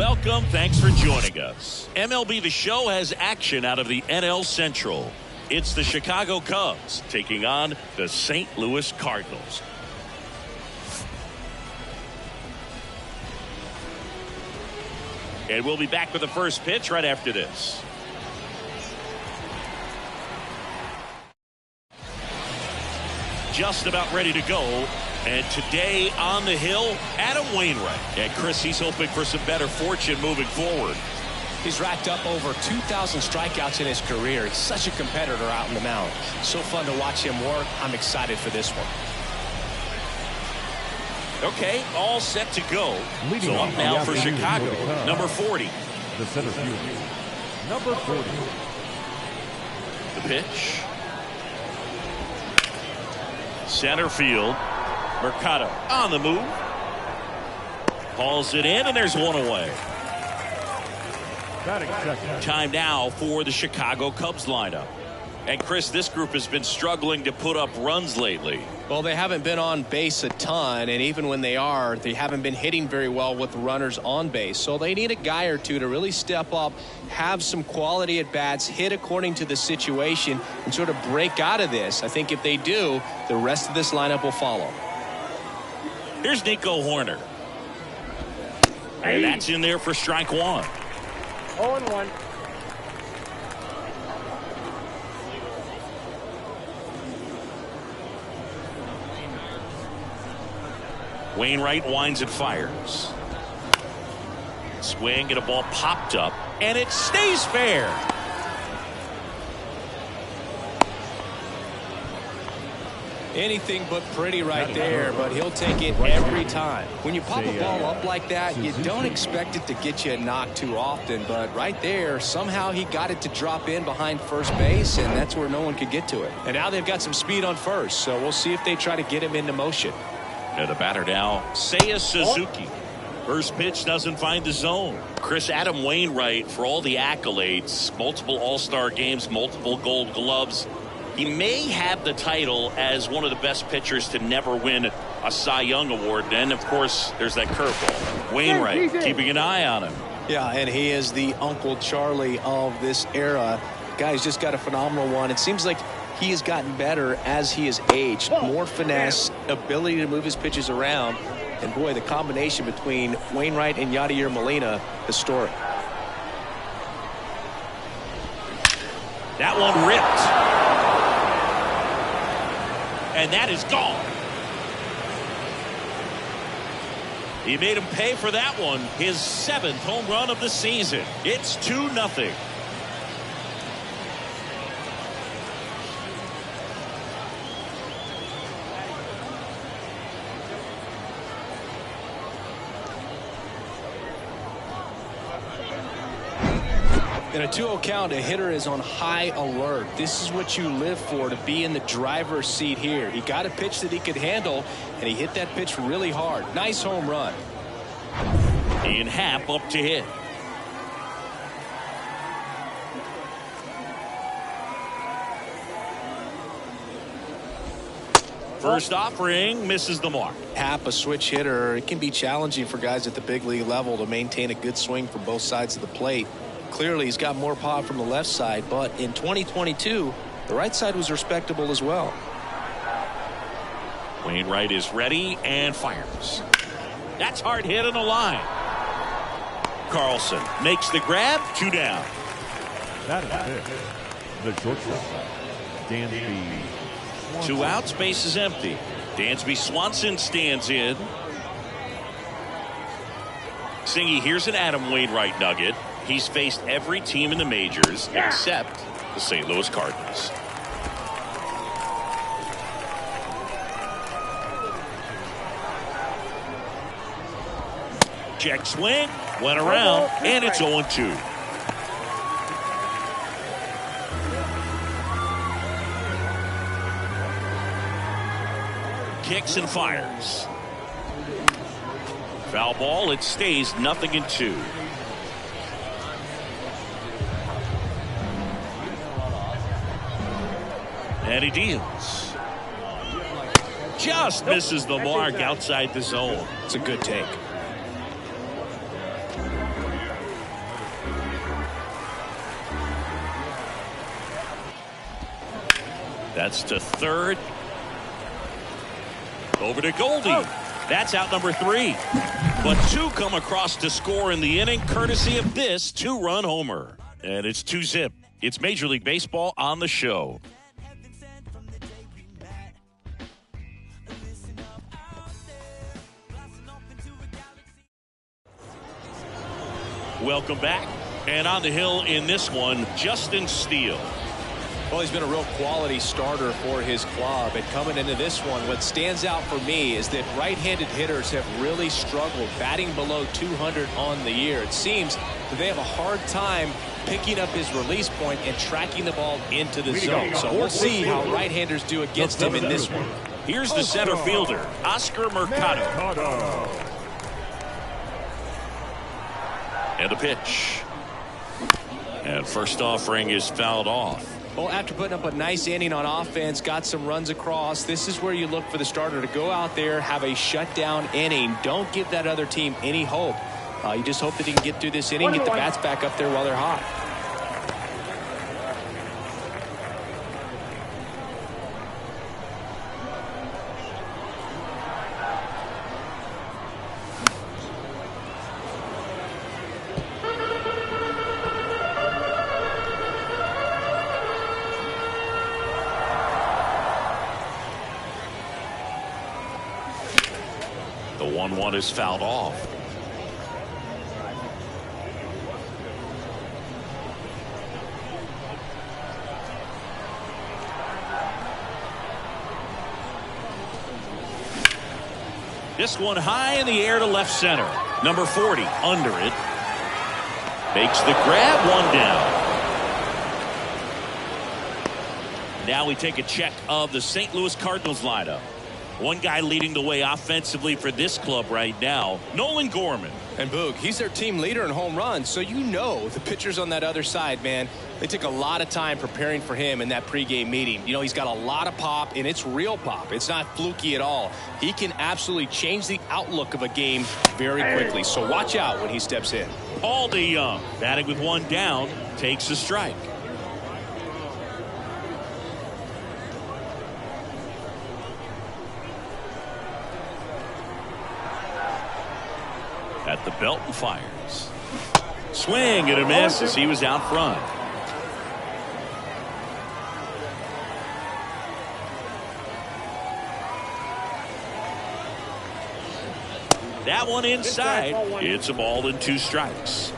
Welcome. Thanks for joining us. MLB The Show has action out of the NL Central. It's the Chicago Cubs taking on the St. Louis Cardinals. And we'll be back with the first pitch right after this. Just about ready to go. And today on the hill, Adam Wainwright. And Chris, he's hoping for some better fortune moving forward. He's racked up over 2,000 strikeouts in his career. He's such a competitor out in the mound. So fun to watch him work. I'm excited for this one. Okay, all set to go. Leading so up now for Chicago, number 40. The center field, number 40. The pitch. Center field. Mercado on the move. Hauls it in, and there's one away. Time now for the Chicago Cubs lineup. And Chris, this group has been struggling to put up runs lately. Well, they haven't been on base a ton, and even when they are, they haven't been hitting very well with runners on base. So they need a guy or two to really step up, have some quality at bats, hit according to the situation, and sort of break out of this. I think if they do, the rest of this lineup will follow. Here's Nico Hoerner. And that's in there for strike one. 0-1. Wainwright winds and fires. Swing and a ball popped up, and it stays fair. Anything but pretty right there, but he'll take it every time. When you pop a ball up like that, you don't expect it to get you a knock too often, but right there, somehow he got it to drop in behind first base, and that's where no one could get to it. And now they've got some speed on first, so we'll see if they try to get him into motion. And the batter now, Seiya Suzuki. First pitch doesn't find the zone. Chris, Adam Wainwright, for all the accolades, multiple All-Star games, multiple Gold Gloves, he may have the title as one of the best pitchers to never win a Cy Young Award. And, of course, there's that curveball. Wainwright keeping an eye on him. Yeah, and he is the Uncle Charlie of this era. Guy's just got a phenomenal one. It seems like he has gotten better as he has aged. More finesse, ability to move his pitches around. And, boy, the combination between Wainwright and Yadier Molina, historic. That one ripped. And that is gone. He made him pay for that one. His 7th home run of the season. It's 2-0. In a 2-0 count, a hitter is on high alert. This is what you live for, to be in the driver's seat here. He got a pitch that he could handle, and he hit that pitch really hard. Nice home run. Ian Happ up to hit. First offering misses the mark. Happ, a switch hitter. It can be challenging for guys at the big league level to maintain a good swing from both sides of the plate. Clearly, he's got more power from the left side, but in 2022, the right side was respectable as well. Wainwright is ready and fires. That's hard hit on the line. Carlson makes the grab, 2 down. That is it. The shortstop, Dansby. 2 outs, base is empty. Dansby Swanson stands in. Singy, here's an Adam Wainwright nugget. He's faced every team in the majors except the St. Louis Cardinals. Check swing, went around, and it's 0-2. Kicks and fires. Foul ball, it stays 0-2. And he deals. Just misses the mark outside the zone. It's a good take. That's to third. Over to Goldie. That's out number 3. But 2 come across to score in the inning, courtesy of this 2-run homer. And it's 2-zip. It's Major League Baseball on the show. Welcome back. And on the hill in this one, Justin Steele. Well, he's been a real quality starter for his club. And coming into this one, what stands out for me is that right-handed hitters have really struggled, batting below 200 on the year. It seems that they have a hard time picking up his release point and tracking the ball into the zone. So we'll see how right-handers do against him in this one. Here's the center fielder, Oscar Mercado. And a pitch. And first offering is fouled off. Well, after putting up a nice inning on offense, got some runs across, this is where you look for the starter to go out there, have a shutdown inning. Don't give that other team any hope. You just hope that he can get through this inning, get the bats back up there while they're hot. The 1-1 is fouled off. This one high in the air to left center. Number 40 under it. Makes the grab, 1 down. Now we take a check of the St. Louis Cardinals lineup. One guy leading the way offensively for this club right now, Nolan Gorman. And Boog, he's their team leader in home runs, so you know the pitchers on that other side, man, they took a lot of time preparing for him in that pregame meeting. You know, he's got a lot of pop, and it's real pop. It's not fluky at all. He can absolutely change the outlook of a game very quickly, so watch out when he steps in. Paul DeYoung, batting with 1 down, takes a strike. At the belt and fires. Swing and a miss as he was out front. That one inside. It's a ball and 2 strikes.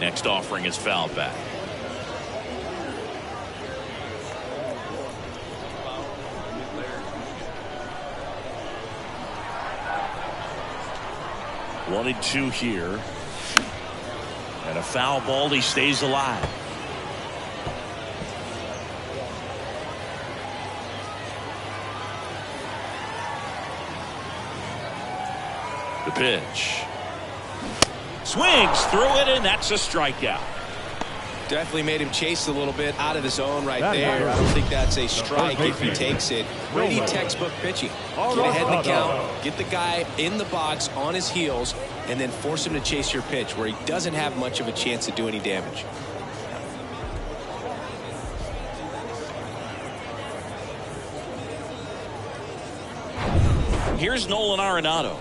Next offering is fouled back. One and 2 here. And a foul ball. He stays alive. The pitch. Swings through it, and that's a strikeout. Definitely made him chase a little bit out of the zone right there. I don't think that's a strike if he takes it. Pretty textbook pitching. Get ahead in the count, get the guy in the box on his heels, and then force him to chase your pitch where he doesn't have much of a chance to do any damage. Here's Nolan Arenado.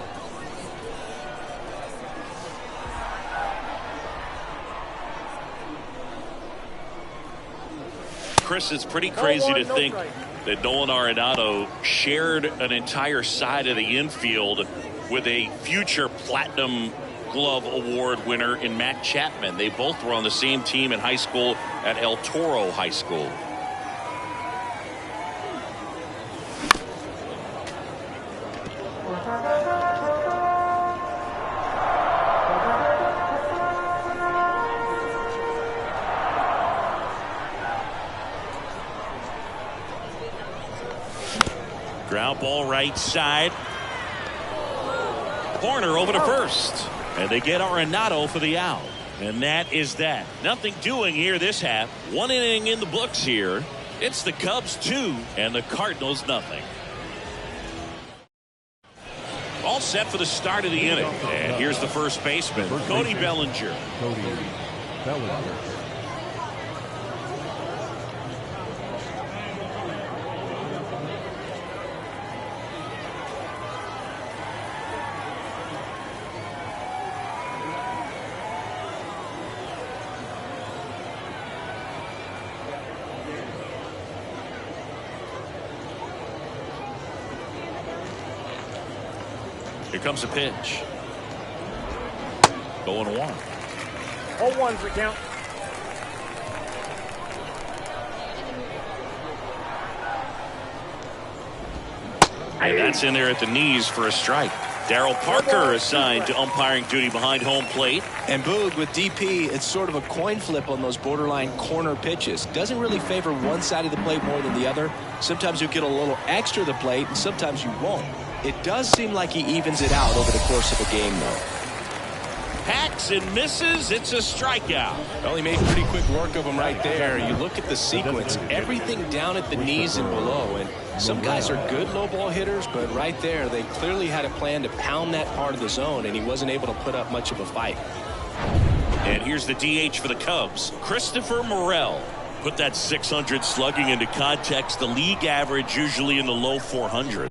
Chris, it's pretty crazy to think that Nolan Arenado shared an entire side of the infield with a future Platinum Glove Award winner in Matt Chapman. They both were on the same team in high school at El Toro High School. Ground ball right side. Corner over to first. And they get Arenado for the out. And that is that. Nothing doing here this half. One inning in the books here. It's the Cubs 2 and the Cardinals nothing. All set for the start of the inning. And here's the first baseman, Cody Bellinger. Cody Bellinger. Here comes a pitch. 0-1. 0-1's the count. And that's in there at the knees for a strike. Darryl Parker assigned to umpiring duty behind home plate. And Boog, with DP, it's sort of a coin flip on those borderline corner pitches. Doesn't really favor one side of the plate more than the other. Sometimes you get a little extra the plate, and sometimes you won't. It does seem like he evens it out over the course of a game, though. Hacks and misses. It's a strikeout. Well, he made pretty quick work of him right there. You look at the sequence, everything down at the knees and below. And some guys are good low ball hitters, but right there, they clearly had a plan to pound that part of the zone, and he wasn't able to put up much of a fight. And here's the DH for the Cubs, Christopher Morel. Put that 600 slugging into context. The league average usually in the low 400s.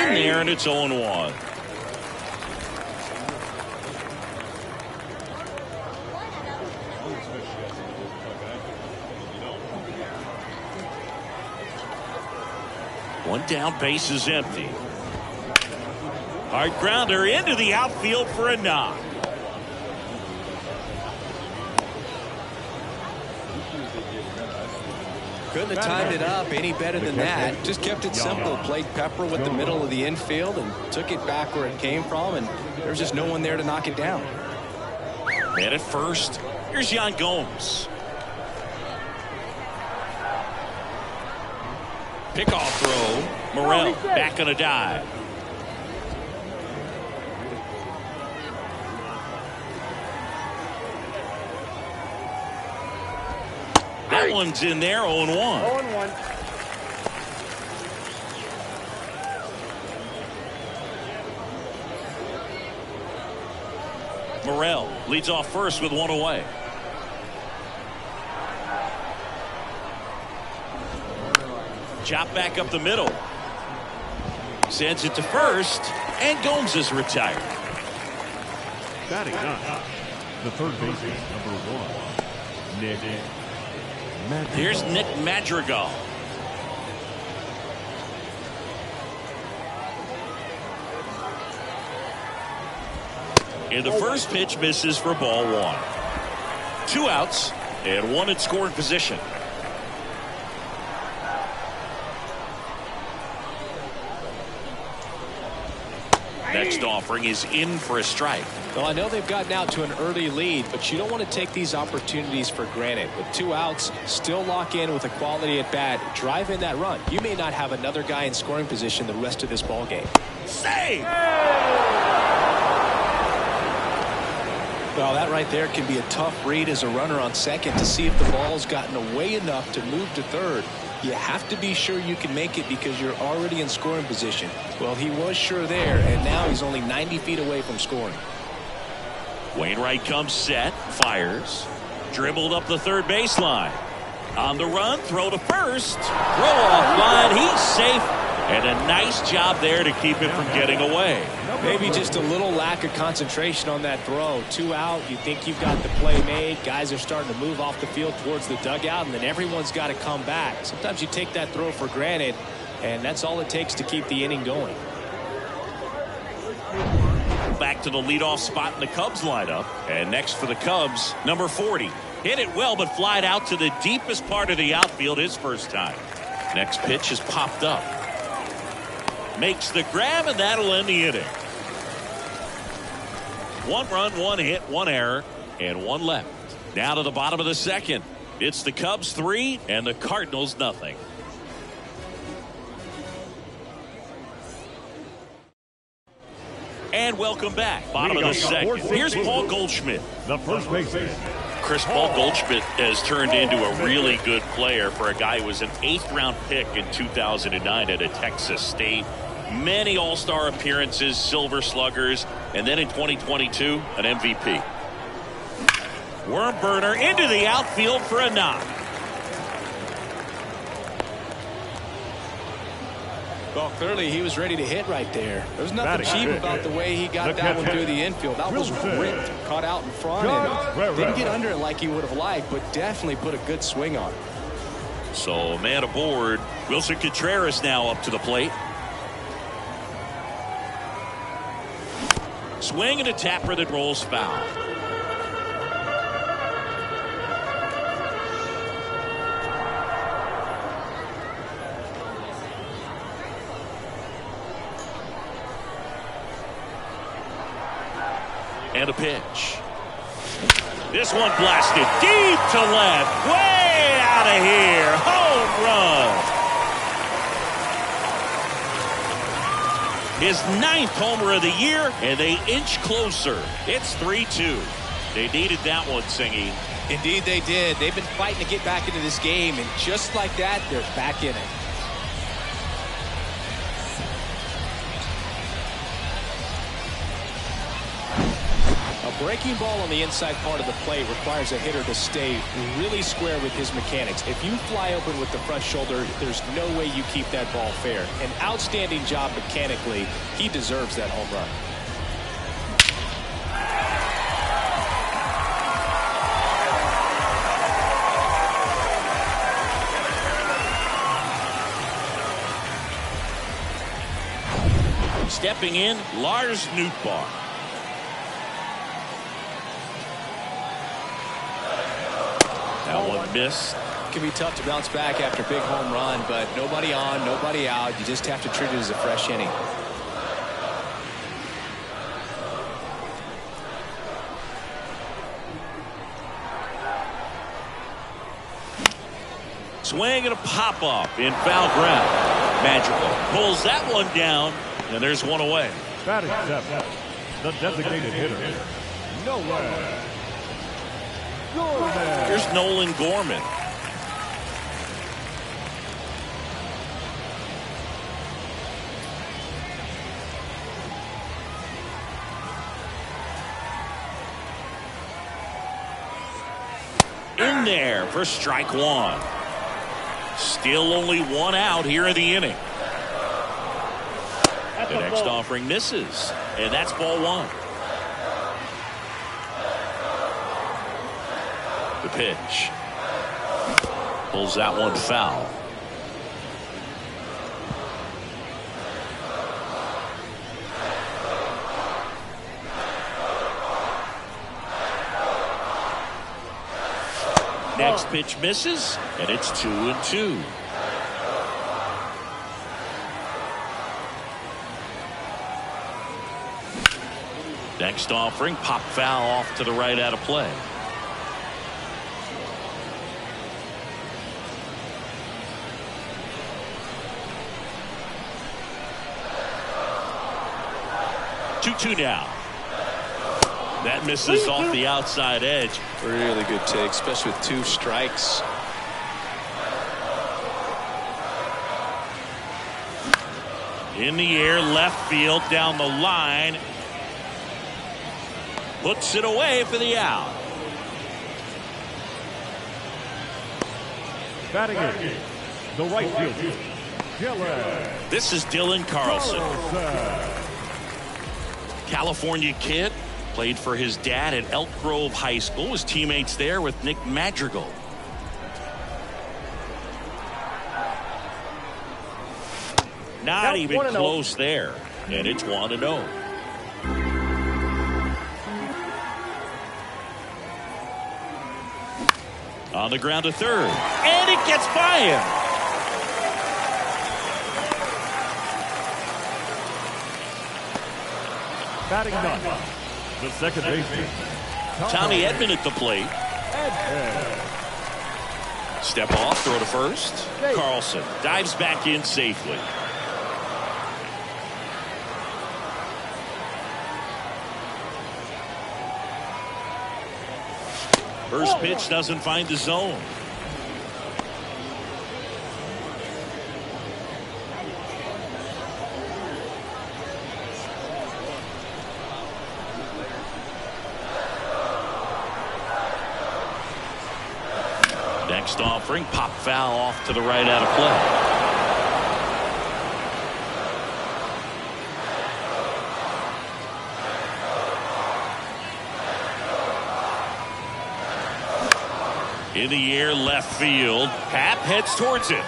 In there, and it's 0-1. One down, base is empty. Hard grounder into the outfield for a knock. Couldn't have timed it up any better than that. Just kept it simple. Played Pepper with the middle of the infield and took it back where it came from, and there's just no one there to knock it down. Man at first. Here's Yan Gomes. Pickoff throw. Morel back on a dive. That one's in there, 0-1. 0-1. Morel leads off first with one away. Chop back up the middle. Sends it to first, and Gomes is retired. Batting ninth, the third baseman, number 1, Nick Madrigal. Here's Nick Madrigal. And the first pitch misses for ball 1. 2 outs and 1 in scoring position. Next offering is in for a strike. Well, I know they've gotten out to an early lead, but you don't want to take these opportunities for granted. With 2 outs, still lock in with a quality at bat, drive in that run. You may not have another guy in scoring position the rest of this ball game. Save! Well, that right there can be a tough read as a runner on second to see if the ball's gotten away enough to move to third. You have to be sure you can make it because you're already in scoring position. Well, he was sure there, and now he's only 90 feet away from scoring. Wainwright comes set, fires, dribbled up the third baseline. On the run, throw to first, throw off line, he's safe, and a nice job there to keep him from getting away. Maybe just a little lack of concentration on that throw. 2 out, you think you've got the play made. Guys are starting to move off the field towards the dugout, and then everyone's got to come back. Sometimes you take that throw for granted, and that's all it takes to keep the inning going. Back to the leadoff spot in the Cubs lineup. And next for the Cubs, number 40. Hit it well, but flied out to the deepest part of the outfield his first time. Next pitch is popped up. Makes the grab, and that'll end the inning. 1 run, 1 hit, 1 error, and 1 left. Now to the bottom of the second. It's the Cubs 3 and the Cardinals nothing. And welcome back. Bottom of the second. Here's Paul Goldschmidt. The first baseman. Paul Goldschmidt has turned into a really good player for a guy who was an 8th-round pick in 2009 at a Texas State. Many All-Star appearances, Silver Sluggers, and then in 2022, an MVP. Worm burner into the outfield for a knock. Well, clearly he was ready to hit right there. There's nothing cheap about the way he got that one through the infield. That was ripped, caught out in front, and didn't get under it like he would have liked, but definitely put a good swing on it. So, man aboard. Wilson Contreras now up to the plate. Swing and a tapper that rolls foul. And a pitch. This one blasted deep to left. Way out of here. Home run. His 9th homer of the year, and they inch closer. It's 3-2. They needed that one, Singy. Indeed they did. They've been fighting to get back into this game, and just like that, they're back in it. A breaking ball on the inside part of the plate requires a hitter to stay really square with his mechanics. If you fly open with the front shoulder, there's no way you keep that ball fair. An outstanding job mechanically. He deserves that home run. Stepping in, Lars Nootbaar. That one missed. It can be tough to bounce back after a big home run, but nobody on, nobody out. You just have to treat it as a fresh inning. Swing and a pop-off in foul ground. Magical pulls that one down, and there's one away. Batting seventh, the designated hitter, Nolan Gorman. Here's Nolan Gorman. In there for strike one. Still only one out here in the inning. The next offering misses, and that's ball one. The pitch. Pulls that one foul. Next pitch misses, and it's 2-2. Next offering, pop foul off to the right out of play. Two now. That misses off the outside edge. Really good take, especially with two strikes. In the air, left field, down the line. Puts it away for the out. Batting in, the right fielder, Dylan. This is Dylan Carlson. California kid. Played for his dad at Elk Grove High School. Was teammates there with Nick Madrigal. Not even close there. And it's 1-0. On the ground to third. And it gets by him. Batting ninth, the second baseman, Tommy Edman at the plate. Step off, throw to first. Carlson dives back in safely. First pitch doesn't find the zone. Next offering, pop foul off to the right out of play. In the air, left field. Happ heads towards it.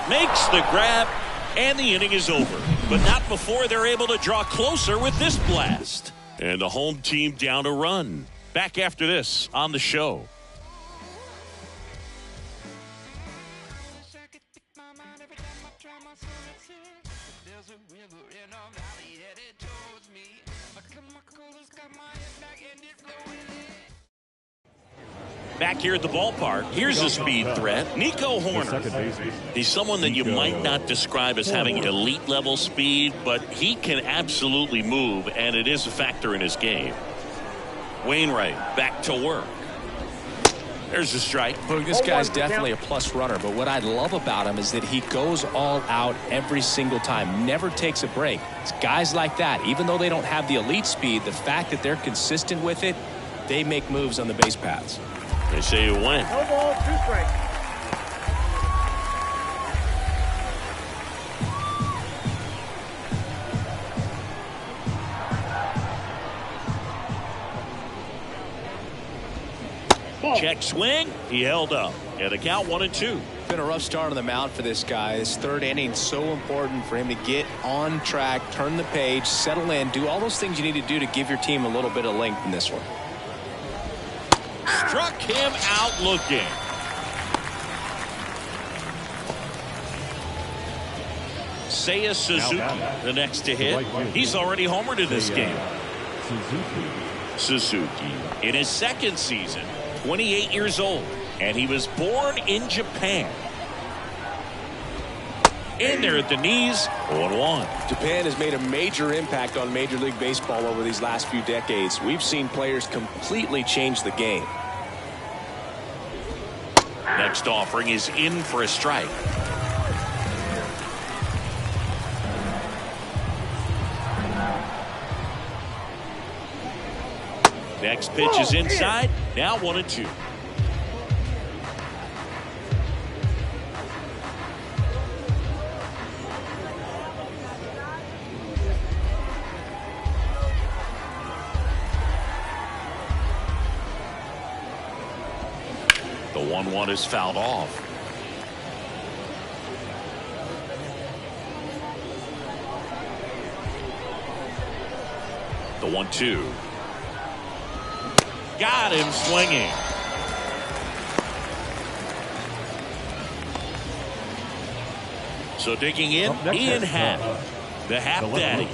Makes the grab, and the inning is over. But not before they're able to draw closer with this blast. And the home team down a run. Back after this on the show. Back here at the ballpark, here's a speed threat, Nico Hoerner. He's someone that you might not describe as having elite level speed, but he can absolutely move, and it is a factor in his game. Wainwright back to work. There's a strike. Look, this guy's definitely a plus runner, but what I love about him is that he goes all out every single time, never takes a break. It's guys like that, even though they don't have the elite speed, the fact that they're consistent with it, they make moves on the base paths. They say you win. No ball, 2 strikes. Check swing. He held up. And the count 1-2. Been a rough start on the mound for this guy. This third inning so important for him to get on track, turn the page, settle in, do all those things you need to do to give your team a little bit of length in this one. Struck him out looking. Seiya Suzuki, the next to hit. He's already homered in this game. Suzuki in his second season, 28 years old, and he was born in Japan. In there at the knees, 0-1. Japan has made a major impact on Major League Baseball over these last few decades. We've seen players completely change the game. Next offering is in for a strike. Next pitch is inside. Now 1-2. The 1-1 is fouled off. The 1-2. Got him swinging. So digging in, Ian Happ, the Happ Daddy.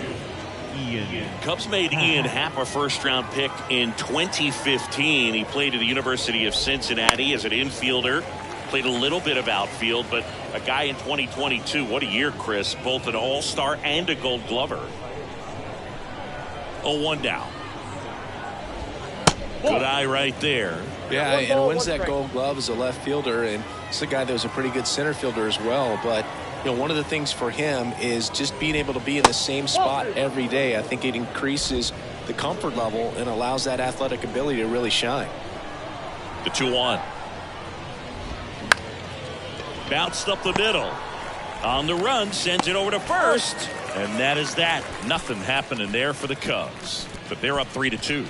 Cubs made Ian Happ a first-round pick in 2015. He played at the University of Cincinnati as an infielder. Played a little bit of outfield, but a guy in 2022. What a year, Chris. Both an all-star and a gold glover. 0-1 down. Good eye right there. Yeah, and wins that gold glove as a left fielder, and it's a guy that was a pretty good center fielder as well. But you know, one of the things for him is just being able to be in the same spot every day. I think it increases the comfort level and allows that athletic ability to really shine. The 2-1. Bounced up the middle. On the run, sends it over to first. And that is that. Nothing happening there for the Cubs. But they're up 3-2.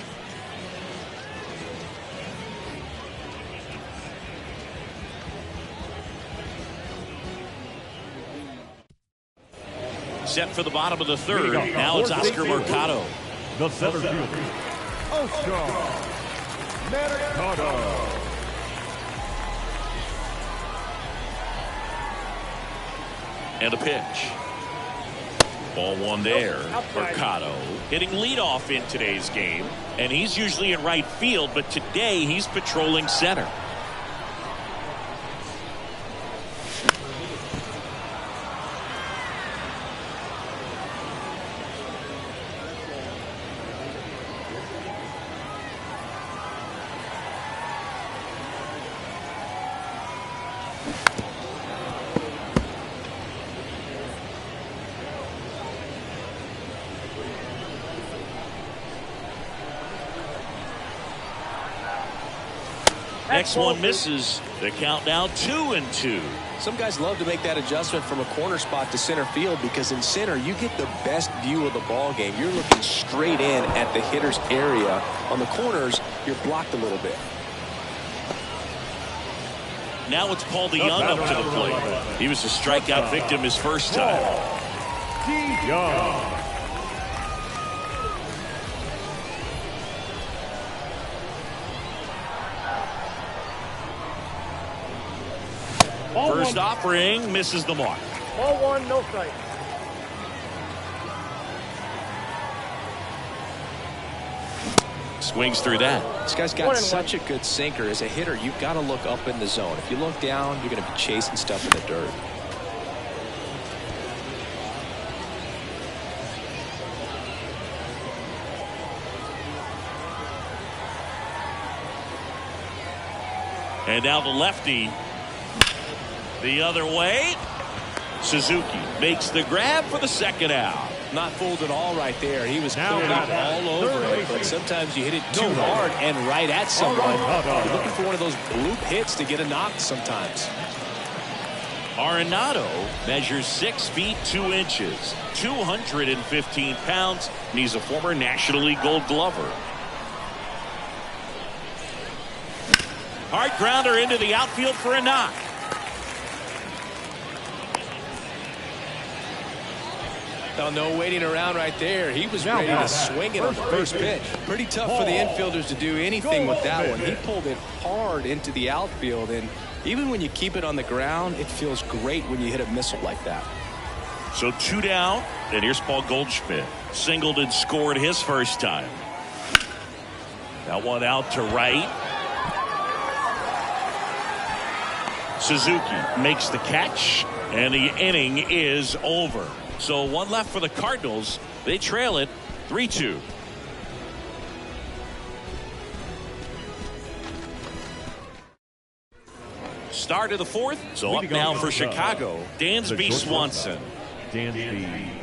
Set for the bottom of the third. Now it's Oscar Mercado. The center fielder, Oscar Mercado. And a pitch. Ball one there. Mercado hitting leadoff in today's game. And he's usually in right field, but today he's patrolling center. Next one misses. The count now 2-2. Some guys love to make that adjustment from a corner spot to center field because in center you get the best view of the ball game. You're looking straight in at the hitter's area. On the corners, you're blocked a little bit. Now it's Paul DeYoung up to the plate. He was a strikeout victim his first time. DeYoung. First offering misses the mark. Ball one, no strike. Swings through that. This guy's got such a good sinker. As a hitter, you've got to look up in the zone. If you look down, you're going to be chasing stuff in the dirt. And now the lefty. The other way. Suzuki makes the grab for the second out. Not fooled at all right there. He was clearly all over it, but sometimes you hit it too hard and right at someone. You're looking for one of those bloop hits to get a knock sometimes. Arenado measures 6 feet 2 inches, 215 pounds, and he's a former National League Gold Glover. Hard grounder into the outfield for a knock. Oh, no waiting around right there. He was ready to swing it on the first pitch. Pretty tough for the infielders to do anything with that one. He pulled it hard into the outfield, and even when you keep it on the ground, it feels great when you hit a missile like that. So 2 down, and here's Paul Goldschmidt. Singled and scored his first time. That one out to right. Suzuki makes the catch, and the inning is over. So 1 left for the Cardinals. They trail it 3-2. Start of the 4th. So up now for Chicago, Dansby Swanson. Dansby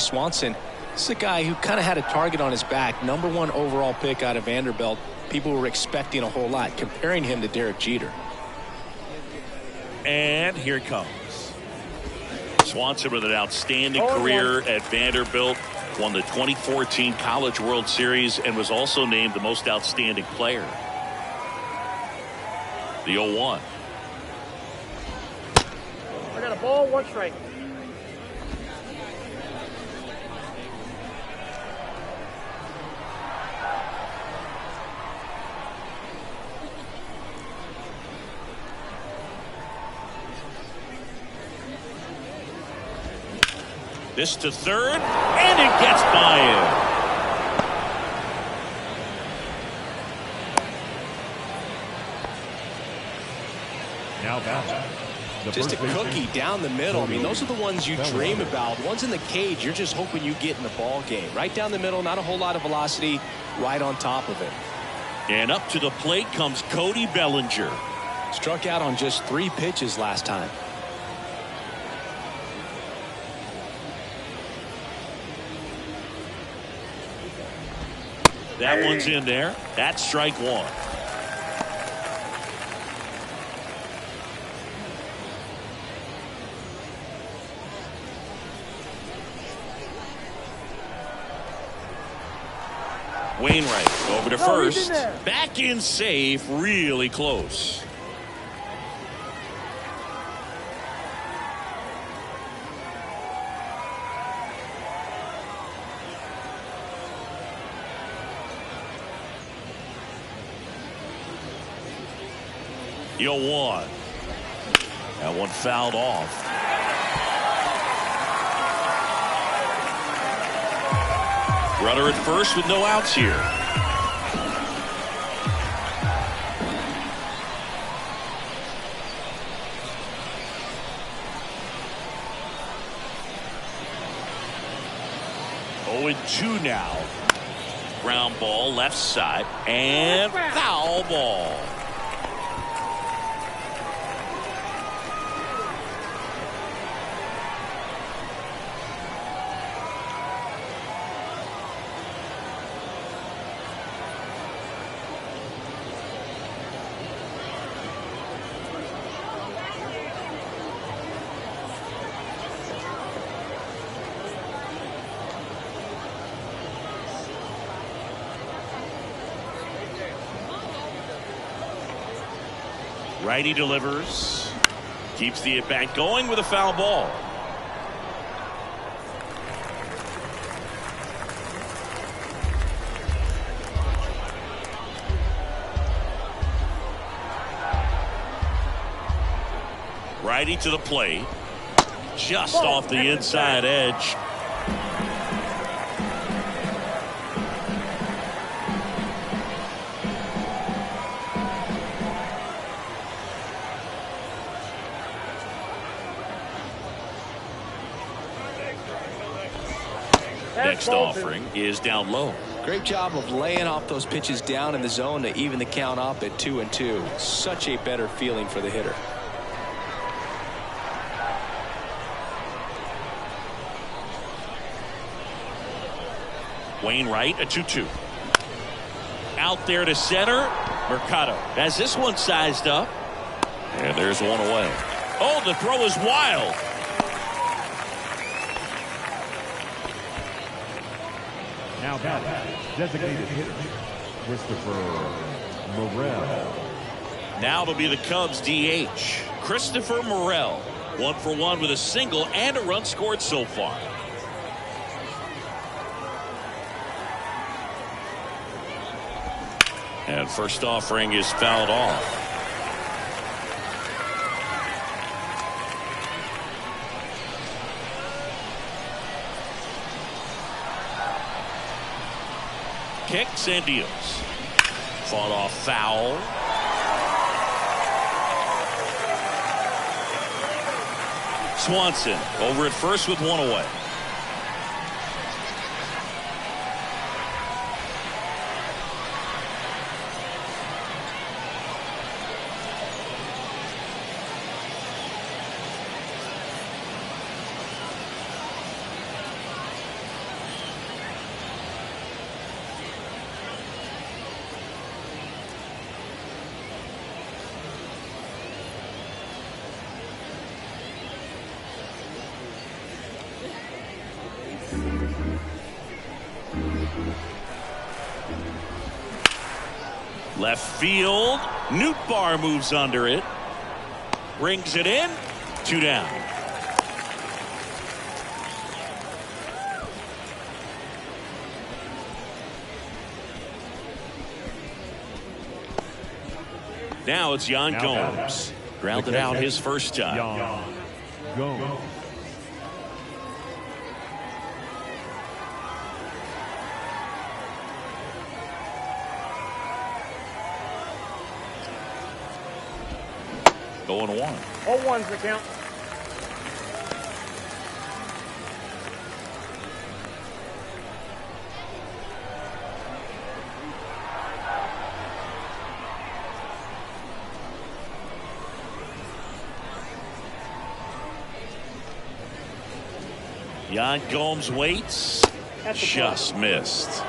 Swanson. This is a guy who kind of had a target on his back. #1 overall pick out of Vanderbilt. People were expecting a whole lot, comparing him to Derek Jeter. And here it comes. Swanson with an outstanding career at Vanderbilt. Won the 2014 College World Series and was also named the most outstanding player. The 0-1. I got a ball, 1 strike. This to third, and it gets by him. Now back. Just a cookie down the middle. I mean, those are the ones you dream about. Ones in the cage, you're just hoping you get in the ball game. Right down the middle, not a whole lot of velocity, right on top of it. And up to the plate comes Cody Bellinger. Struck out on just 3 pitches last time. That one's in there. That's strike 1. Wainwright over to first. Back in safe, really close. The 0-1. That one fouled off. Runner at first with no outs here. Oh, and 2 now. Ground ball left side and foul ball. Righty delivers. Keeps the at-bat going with a foul ball. Righty to the plate. Just off the inside edge. Next offering is down low. Great job of laying off those pitches down in the zone to even the count up at 2-2. Such a better feeling for the hitter. Wainwright, a 2-2. Out there to center. Mercado has this one sized up. And there's one away. Oh, the throw is wild. Now batting, designated hitter, Christopher Morel. Now it'll be the Cubs DH, Christopher Morel. 1 for 1 with a single and a run scored so far. And first offering is fouled off. Kicks and deals. Fought off foul. Swanson over at first with one away. Left field. Nootbaar moves under it. Rings it in. 2 down. Now it's Yan Gomes. Grounded out his first time. Yan Gomes. Going 1. All ones the count. Yan Gomes waits. Just missed.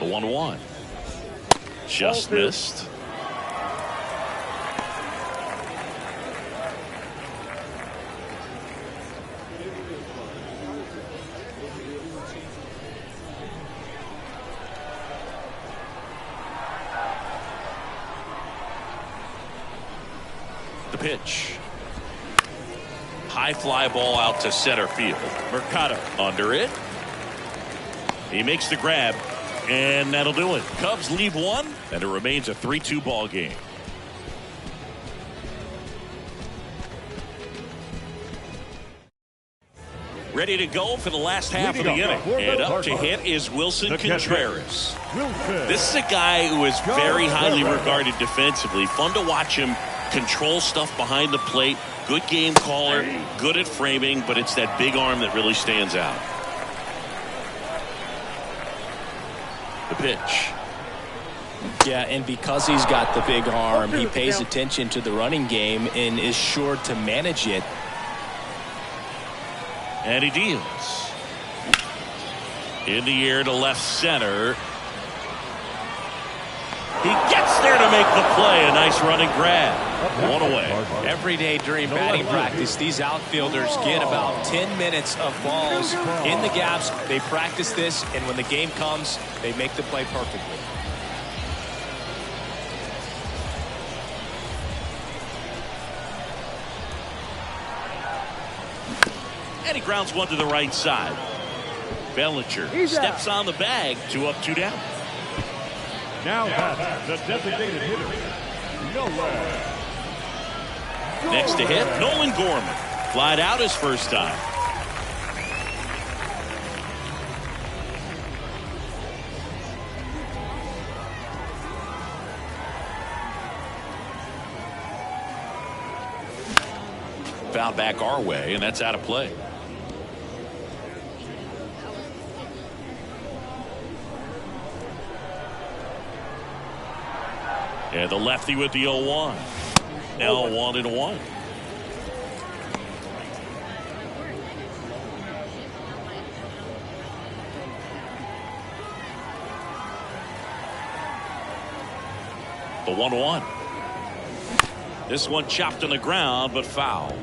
The 1-1. Just missed. The pitch. High fly ball out to center field. Mercado under it. He makes the grab. And that'll do it. Cubs leave 1, and it remains a 3-2 ball game. Ready to go for the last half of the inning. And up to hit is Wilson Contreras. This is a guy who is very highly regarded defensively. Fun to watch him control stuff behind the plate. Good game caller, good at framing, but it's that big arm that really stands out. The pitch. Yeah, and because he's got the big arm, he pays attention to the running game and is sure to manage it. And he deals. In the air to left center. He gets there to make the play. A nice running grab. 1 away. Every day during batting practice, these outfielders get about 10 minutes of balls in the gaps. They practice this, and when the game comes, they make the play perfectly. And he grounds one to the right side. Bellinger steps on the bag. 2 up, 2 down. Now that's the designated hitter. Nolan. Next to hit, Nolan Gorman. Flied out his first time. Foul back our way, and that's out of play. And the lefty with the 0-1. Now 1-1. The 1-1. This one chopped on the ground, but foul.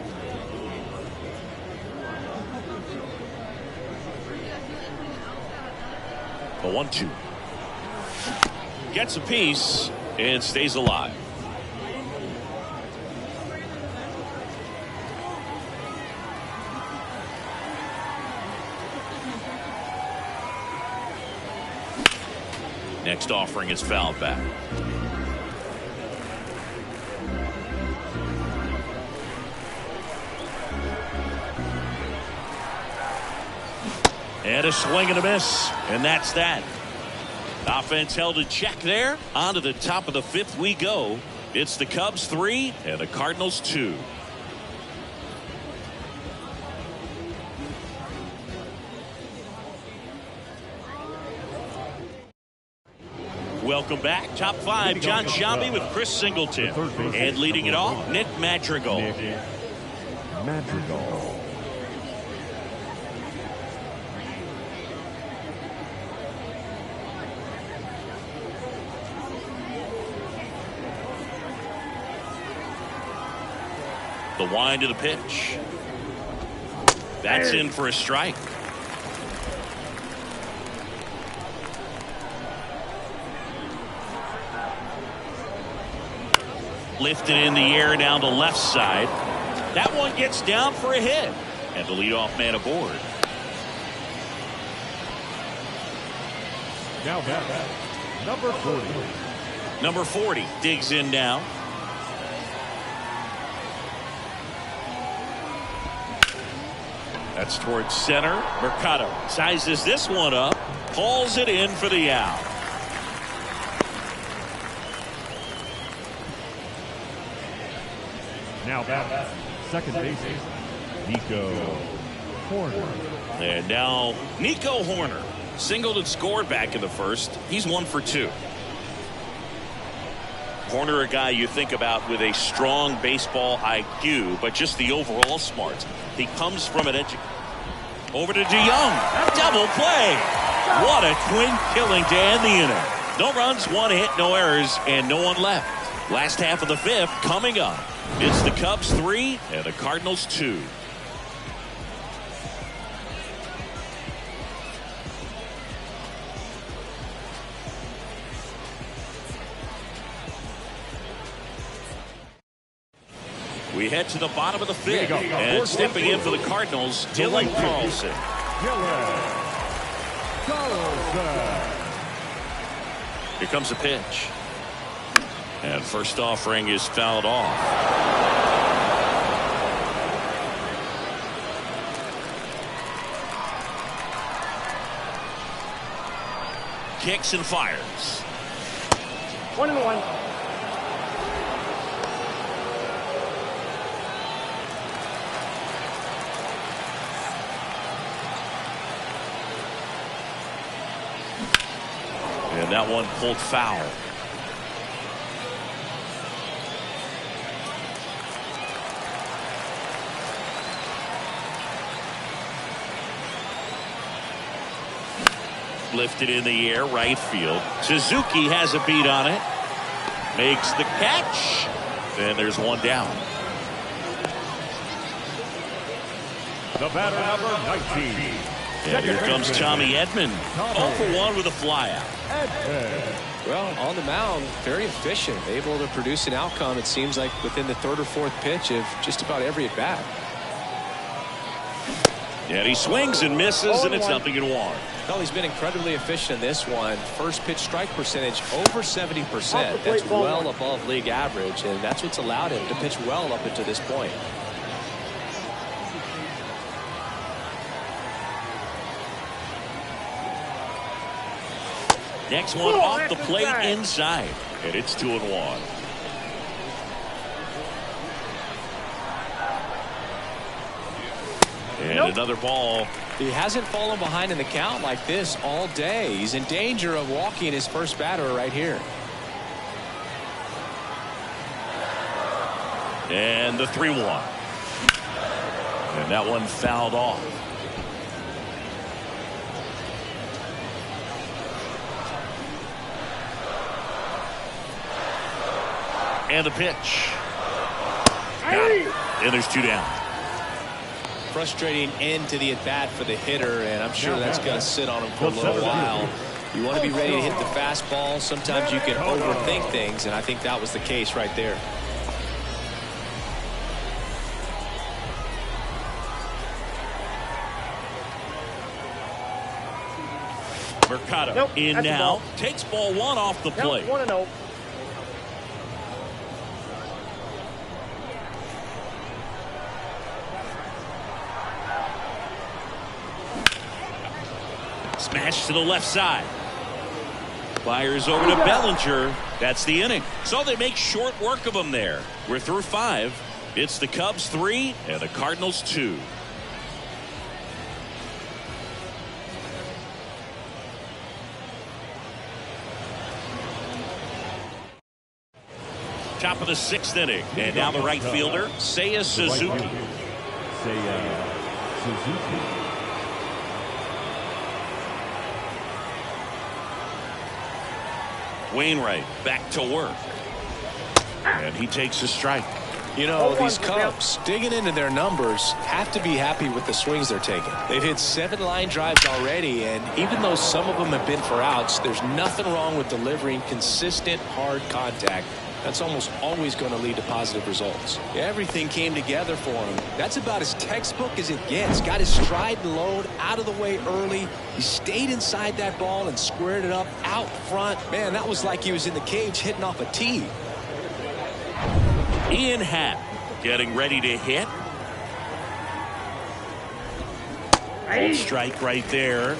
The 1-2. Gets a piece and stays alive. Next offering is fouled back. And a swing and a miss, and that's that. Offense held in check there. On to the top of the fifth we go. It's the Cubs 3 and the Cardinals 2. Welcome back. Top 5, John Sciambi with Chris Singleton. And leading it off, Nick Madrigal. Madrigal. The wind of the pitch. That's in for a strike. Lifted in the air down the left side. That one gets down for a hit. And the leadoff man aboard. Now back. Number 40. Number 40 digs in now. That's towards center. Mercado sizes this one up. Hauls it in for the out. Now back. Second baseman. Nico Horner. And now Nico Horner. Singled and scored back in the first. He's 1 for 2. Horner, a guy you think about with a strong baseball IQ, but just the overall smarts. He comes from an edge. Over to DeYoung. Double play. What a twin killing to end the inning. No runs, 1 hit, no errors, and no one left. Last half of the fifth coming up. It's the Cubs 3 and the Cardinals 2. We head to the bottom of the fifth. And stepping in for the Cardinals, Dylan Carlson. Here comes the pitch. And first offering is fouled off. Kicks and fires. 1-1. And that one pulled foul. Lifted in the air, right field. Suzuki has a beat on it. Makes the catch. Then there's one down. The batter, number 19. And here comes Tommy Edman. 0 for 1 with a flyout. Well, on the mound, very efficient. Able to produce an outcome, it seems like, within the third or fourth pitch of just about every at-bat. And he swings and misses, and it's 0-1. Well, he's been incredibly efficient in this one. First pitch strike percentage over 70%. That's well above league average, and that's what's allowed him to pitch well up until this point. Next one off the plate inside, and it's 2-1. And another ball. He hasn't fallen behind in the count like this all day. He's in danger of walking his first batter right here. And the 3-1. And that one fouled off. And the pitch. Got it. And there's 2 down. Frustrating end to the at-bat for the hitter, and I'm sure that's going to sit on him for a little while. You want to be ready to hit the fastball. Sometimes you can overthink things, and I think that was the case right there. Mercado in now. Takes ball 1 off the plate. 1-0. Smash to the left side. Fires over to Bellinger. That's the inning. So they make short work of him there. We're through 5. It's the Cubs 3 and the Cardinals 2. Top of the 6th inning. And now the right fielder, Seiya Suzuki. Wainwright back to work. And he takes a strike. You know, these Cubs, digging into their numbers, have to be happy with the swings they're taking. They've hit 7 line drives already, and even though some of them have been for outs, there's nothing wrong with delivering consistent, hard contact. That's almost always going to lead to positive results. Everything came together for him. That's about as textbook as it gets. Got his stride and load out of the way early. He stayed inside that ball and squared it up out front. Man, that was like he was in the cage hitting off a tee. Ian Happ getting ready to hit. Full strike right there.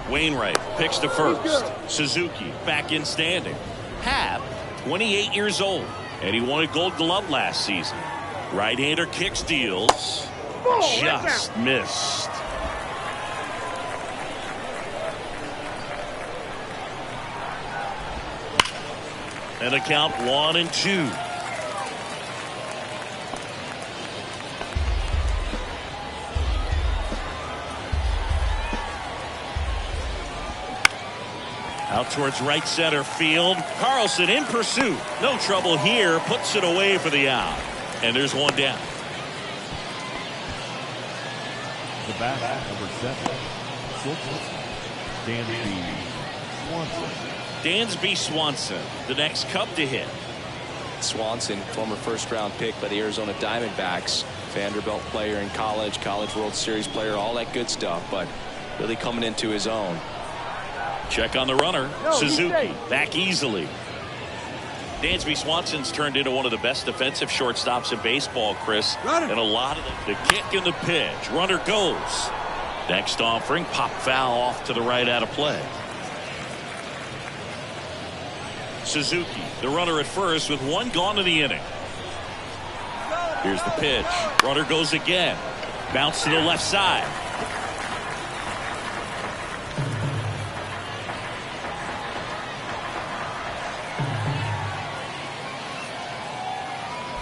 Wainwright picks to first. Suzuki back in standing. Happ, 28 years old, and he won a Gold Glove last season. Right-hander kick steals. Just missed. And the count 1-2. Out towards right center field. Carlson in pursuit. No trouble here. Puts it away for the out. And there's 1 down. The bat, number 7. Dansby Swanson, the next Cub to hit. Swanson, former first-round pick by the Arizona Diamondbacks. Vanderbilt player in college, College World Series player, all that good stuff, but really coming into his own. Check on the runner. Suzuki back easily. Dansby Swanson's turned into one of the best defensive shortstops in baseball, Chris. And a lot of the kick and the pitch. Runner goes. Next offering, pop foul off to the right out of play. Suzuki, the runner at first with 1 gone in the inning. Here's the pitch. Runner goes again. Bounce to the left side.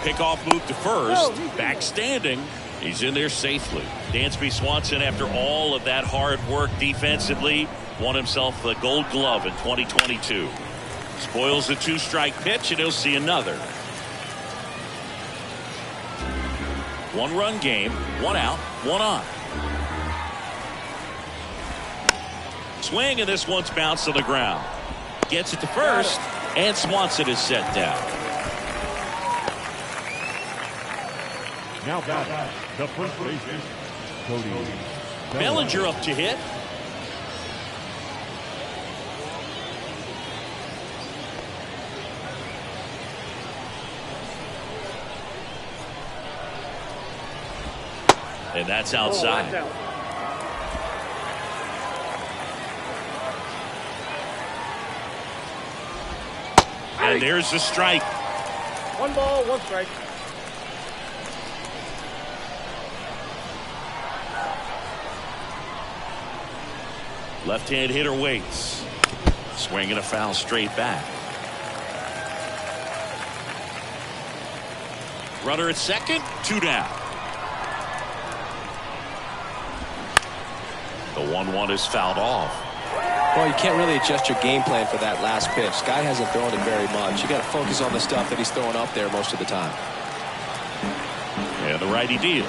Pickoff move to first. Back standing. He's in there safely. Dansby Swanson, after all of that hard work defensively, won himself the Gold Glove in 2022. Spoils the 2-strike pitch, and he'll see another. 1-run game, 1 out, 1 on. Swing, and this one's bounced to the ground. Gets it to first, and Swanson is set down. Now back, the first baseman, Cody Bellinger up to hit. And that's outside. And there's the strike. 1 ball, 1 strike. Left-hand hitter waits. Swinging a foul straight back. Runner at second, 2 down. The 1-1 is fouled off. Well, you can't really adjust your game plan for that last pitch. Guy hasn't thrown it very much. You got to focus on the stuff that he's throwing up there most of the time. And the righty deals.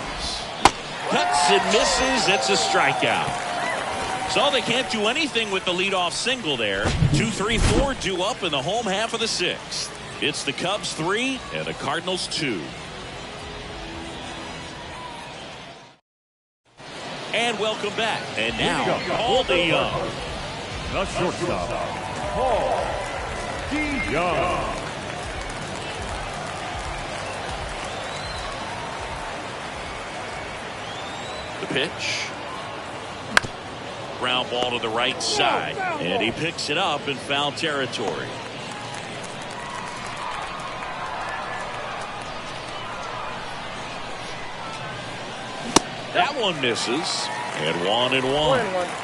Cuts and misses. It's a strikeout. So they can't do anything with the leadoff single there. 2-3-4 due up in the home half of the 6th. It's the Cubs 3 and the Cardinals 2. And welcome back. And now, Paul DeYoung. The shortstop, Paul DeYoung. The pitch. Ground ball to the right side. And he picks it up in foul territory. That one misses. And 1-1.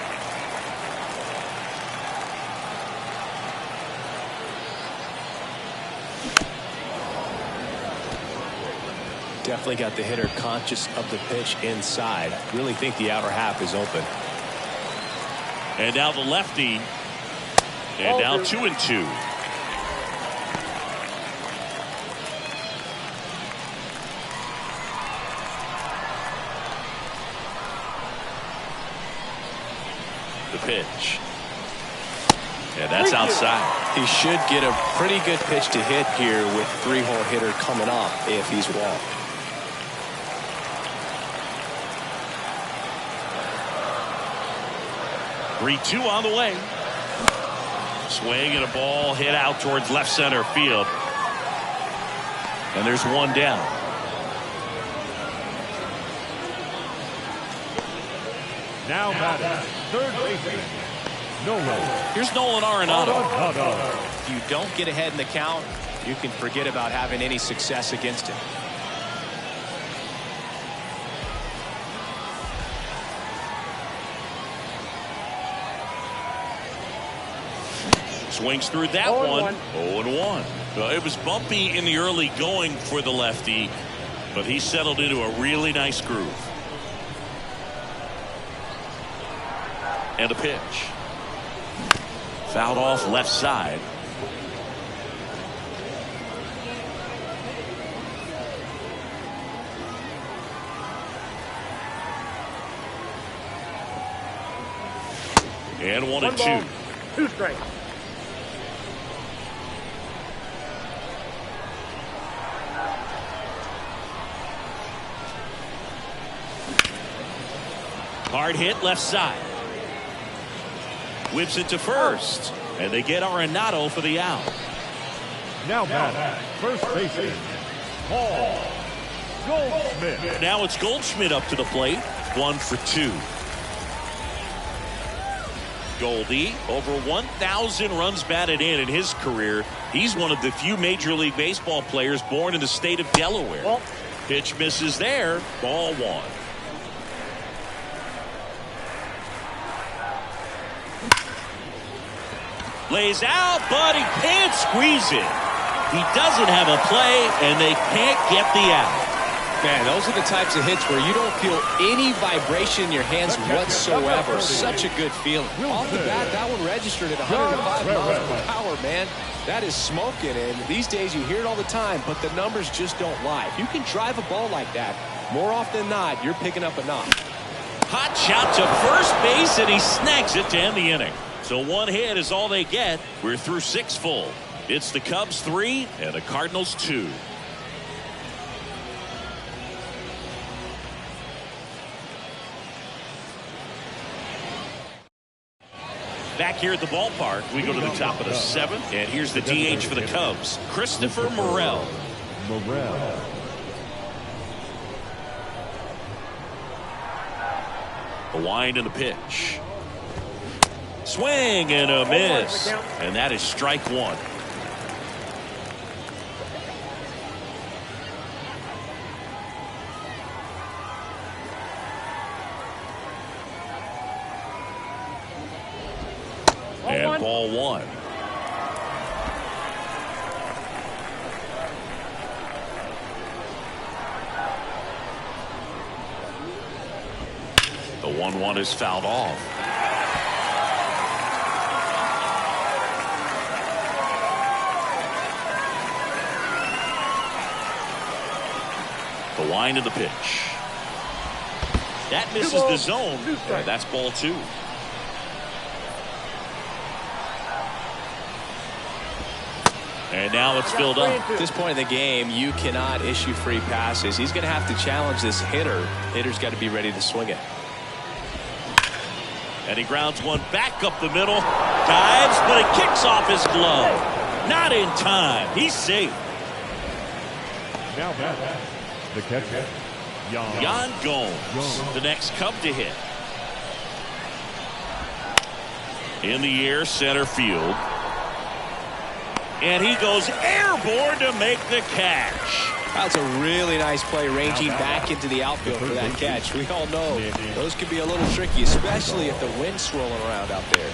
Definitely got the hitter conscious of the pitch inside. Really think the outer half is open. And now the lefty. And now 2-2. The pitch. And that's outside. He should get a pretty good pitch to hit here with 3-hole hitter coming up if he's walked. Three-two on the way. Swing and a ball hit out towards left center field. And there's one down. Now batting, third baseman, Nolan. Here's Nolan Arenado. If you don't get ahead in the count, you can forget about having any success against him. Swings through that one. 0-1. It was bumpy in the early going for the lefty, but he settled into a really nice groove. And a pitch. Fouled off left side. And 1-2. 2 strikes. Hard hit left side. Whips it to first. And they get Arenado for the out. Now batting, first baseman, Paul Goldschmidt. Now it's Goldschmidt up to the plate. 1 for 2. Goldie, over 1,000 runs batted in his career. He's one of the few Major League Baseball players born in the state of Delaware. Ball. Pitch misses there. Ball 1. Lays out, but he can't squeeze it. He doesn't have a play, and they can't get the out. Man, those are the types of hits where you don't feel any vibration in your hands whatsoever. Such a good feeling. Off the bat, that one registered at 105 miles per hour, man. That is smoking, and these days you hear it all the time, but the numbers just don't lie. If you can drive a ball like that, more often than not, you're picking up a knock. Hot shot to first base, and he snags it to end the inning. So one hit is all they get. We're through 6 full. It's the Cubs 3 and the Cardinals 2. Back here at the ballpark, we go to the top of the 7th, and here's the DH for the Cubs, Christopher Morel. A wind and a pitch. Swing and a miss. And that is strike 1. Ball one. The 1-1 is fouled off. The wind of the pitch. That misses the zone. That's ball two. And now it's filled up. At this point in the game, you cannot issue free passes. He's going to have to challenge this hitter. Hitter's got to be ready to swing it. And he grounds one back up the middle. Dives, but it kicks off his glove. Not in time. He's safe. Now back. The catcher, Yan Gomes, the next Cub to hit. In the air, center field. And he goes airborne to make the catch. That's a really nice play, ranging back into the outfield for that catch. We all know those can be a little tricky, especially if the wind's swirling around out there.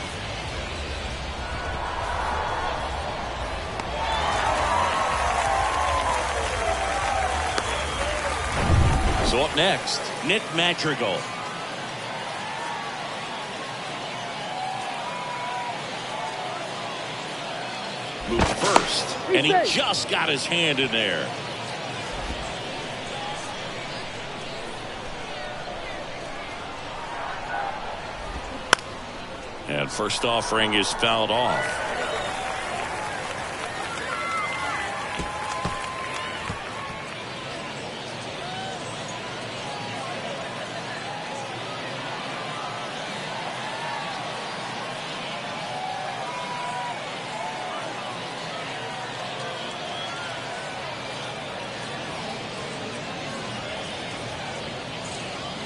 So up next, Nick Madrigal. Moved first, and he just got his hand in there. And first offering is fouled off.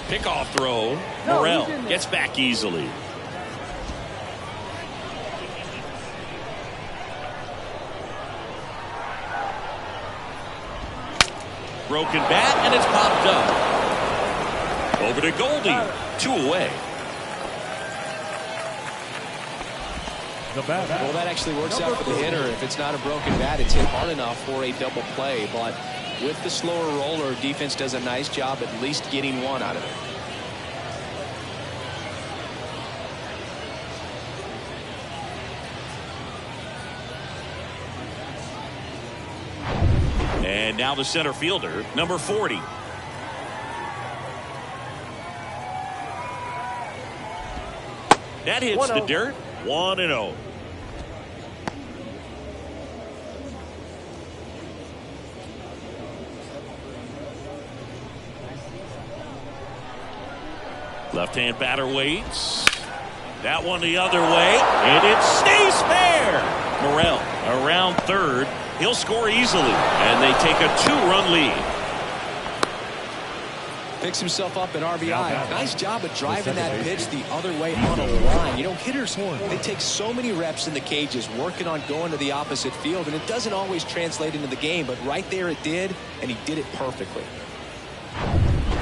Pickoff throw. Morel gets back easily. Broken bat, and it's popped up. Over to Goldie. 2 away. Well, that actually works out for the hitter. If it's not a broken bat, it's hit hard enough for a double play. But with the slower roller, defense does a nice job at least getting one out of it. And now the center fielder, number 40. That hits the dirt. 1-0. Left-hand batter waits. That one the other way, and it stays fair. Morel around third. He'll score easily, and they take a 2-run lead. Picks himself up an RBI. Nice job of driving that pitch the other way on a line. You know, hitters, they take so many reps in the cages working on going to the opposite field, and it doesn't always translate into the game, but right there it did, and he did it perfectly.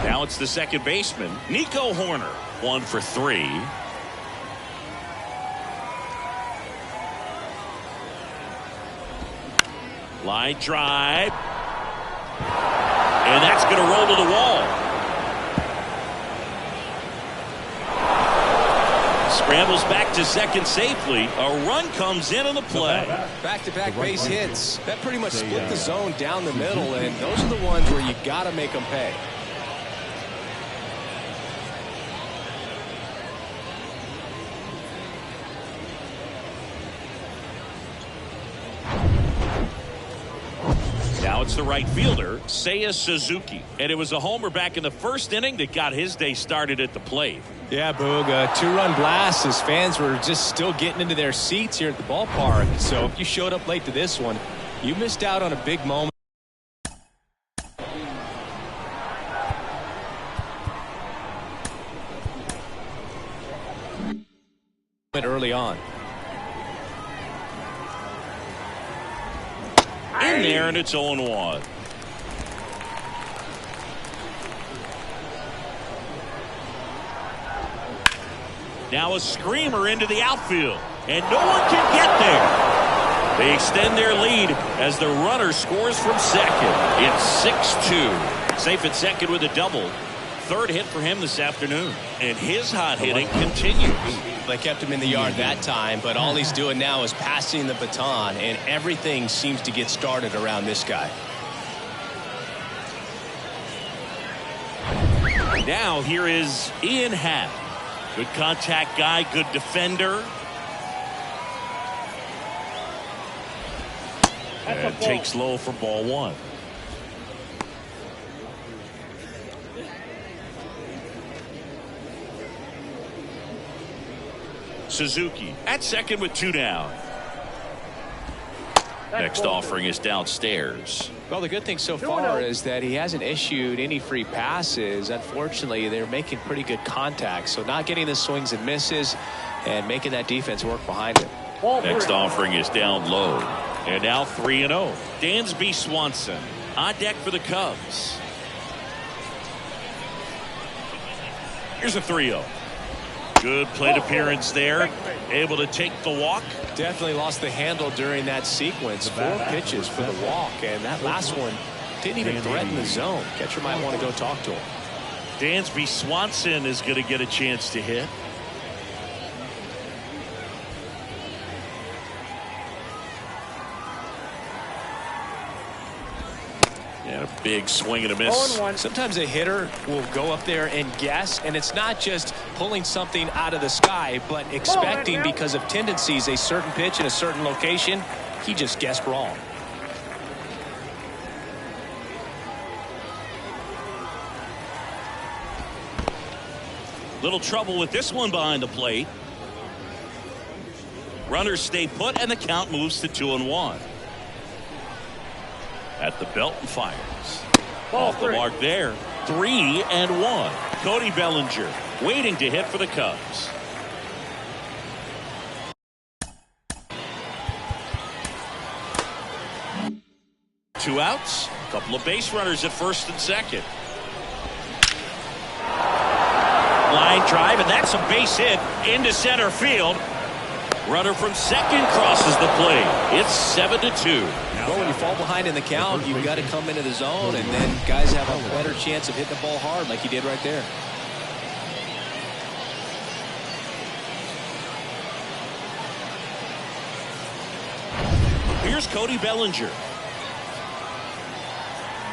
Now it's the second baseman, Nico Horner. 1 for 3. Line drive. And that's going to roll to the wall. Scrambles back to second safely. A run comes in on the play. Back-to-back base hits. That pretty much split the zone down the middle, and those are the ones where you got to make them pay. Now it's the right fielder, Seiya Suzuki. And it was a homer back in the first inning that got his day started at the plate. Yeah, Boog, a 2-run blast as fans were just still getting into their seats here at the ballpark. So if you showed up late to this one, you missed out on a big moment. Early on. In there, and it's 0-1. Now a screamer into the outfield. And no one can get there. They extend their lead as the runner scores from second. It's 6-2. Safe at second with a double. Third hit for him this afternoon. And his hot hitting continues. They kept him in the yard that time, but all he's doing now is passing the baton, and everything seems to get started around this guy. Now here is Ian Happ. Good contact guy, good defender. And takes low for ball one. Suzuki at second with 2 down. Next offering is downstairs. Well, the good thing so far is that he hasn't issued any free passes. Unfortunately, they're making pretty good contact, so not getting the swings and misses and making that defense work behind him. Next offering is down low. And now 3-0. Dansby Swanson on deck for the Cubs. Here's a 3-0. Good plate appearance there. Able to take the walk. Definitely lost the handle during that sequence. 4 pitches for the walk, and that last one didn't even threaten the zone. Catcher might want to go talk to him. Dansby Swanson is going to get a chance to hit. And a big swing and a miss. Sometimes a hitter will go up there and guess, and it's not just pulling something out of the sky, but expecting because of tendencies a certain pitch in a certain location. He just guessed wrong. Little trouble with this one behind the plate. Runners stay put, and the count moves to 2-1. At the belt and fires. Off the mark there. 3-1. Cody Bellinger waiting to hit for the Cubs. Two outs. A couple of base runners at first and second. Line drive, and that's a base hit into center field. Runner from second crosses the plate. It's 7-2. Well, when you fall behind in the count, you've got to come into the zone, and then guys have a better chance of hitting the ball hard like he did right there. Here's Cody Bellinger.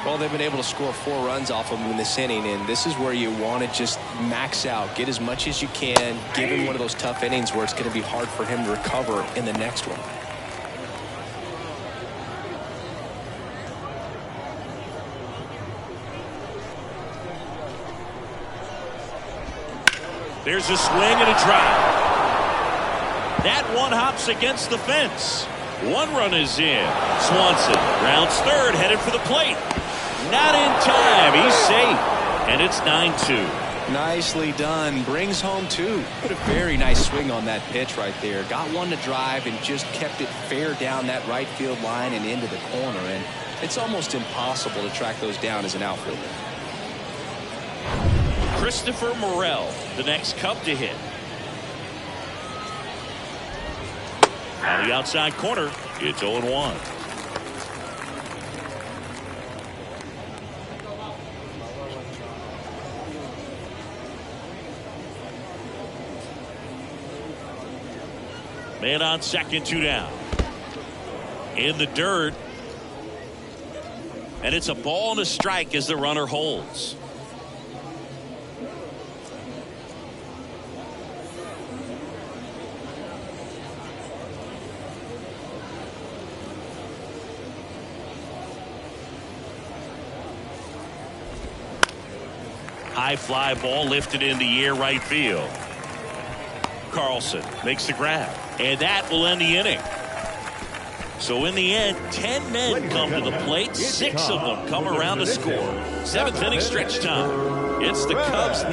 Well, they've been able to score 4 runs off of him in this inning, and this is where you want to just max out, get as much as you can, give him one of those tough innings where it's going to be hard for him to recover in the next one. There's a swing and a drive. That one hops against the fence. 1 run is in. Swanson rounds third, headed for the plate. Not in time. He's safe. And it's 9-2. Nicely done. Brings home 2. Put a very nice swing on that pitch right there. Got one to drive and just kept it fair down that right field line and into the corner. And it's almost impossible to track those down as an outfielder. Christopher Morel, the next Cub to hit. On the outside corner, it's 0-1. Man on second, 2 down. In the dirt. And it's a ball and a strike as the runner holds. High fly ball lifted in the air right field. Carlson makes the grab, and that will end the inning. So in the end, 10 men come to the plate. 6 of them come around to score. 7th inning stretch time. It's the Cubs 9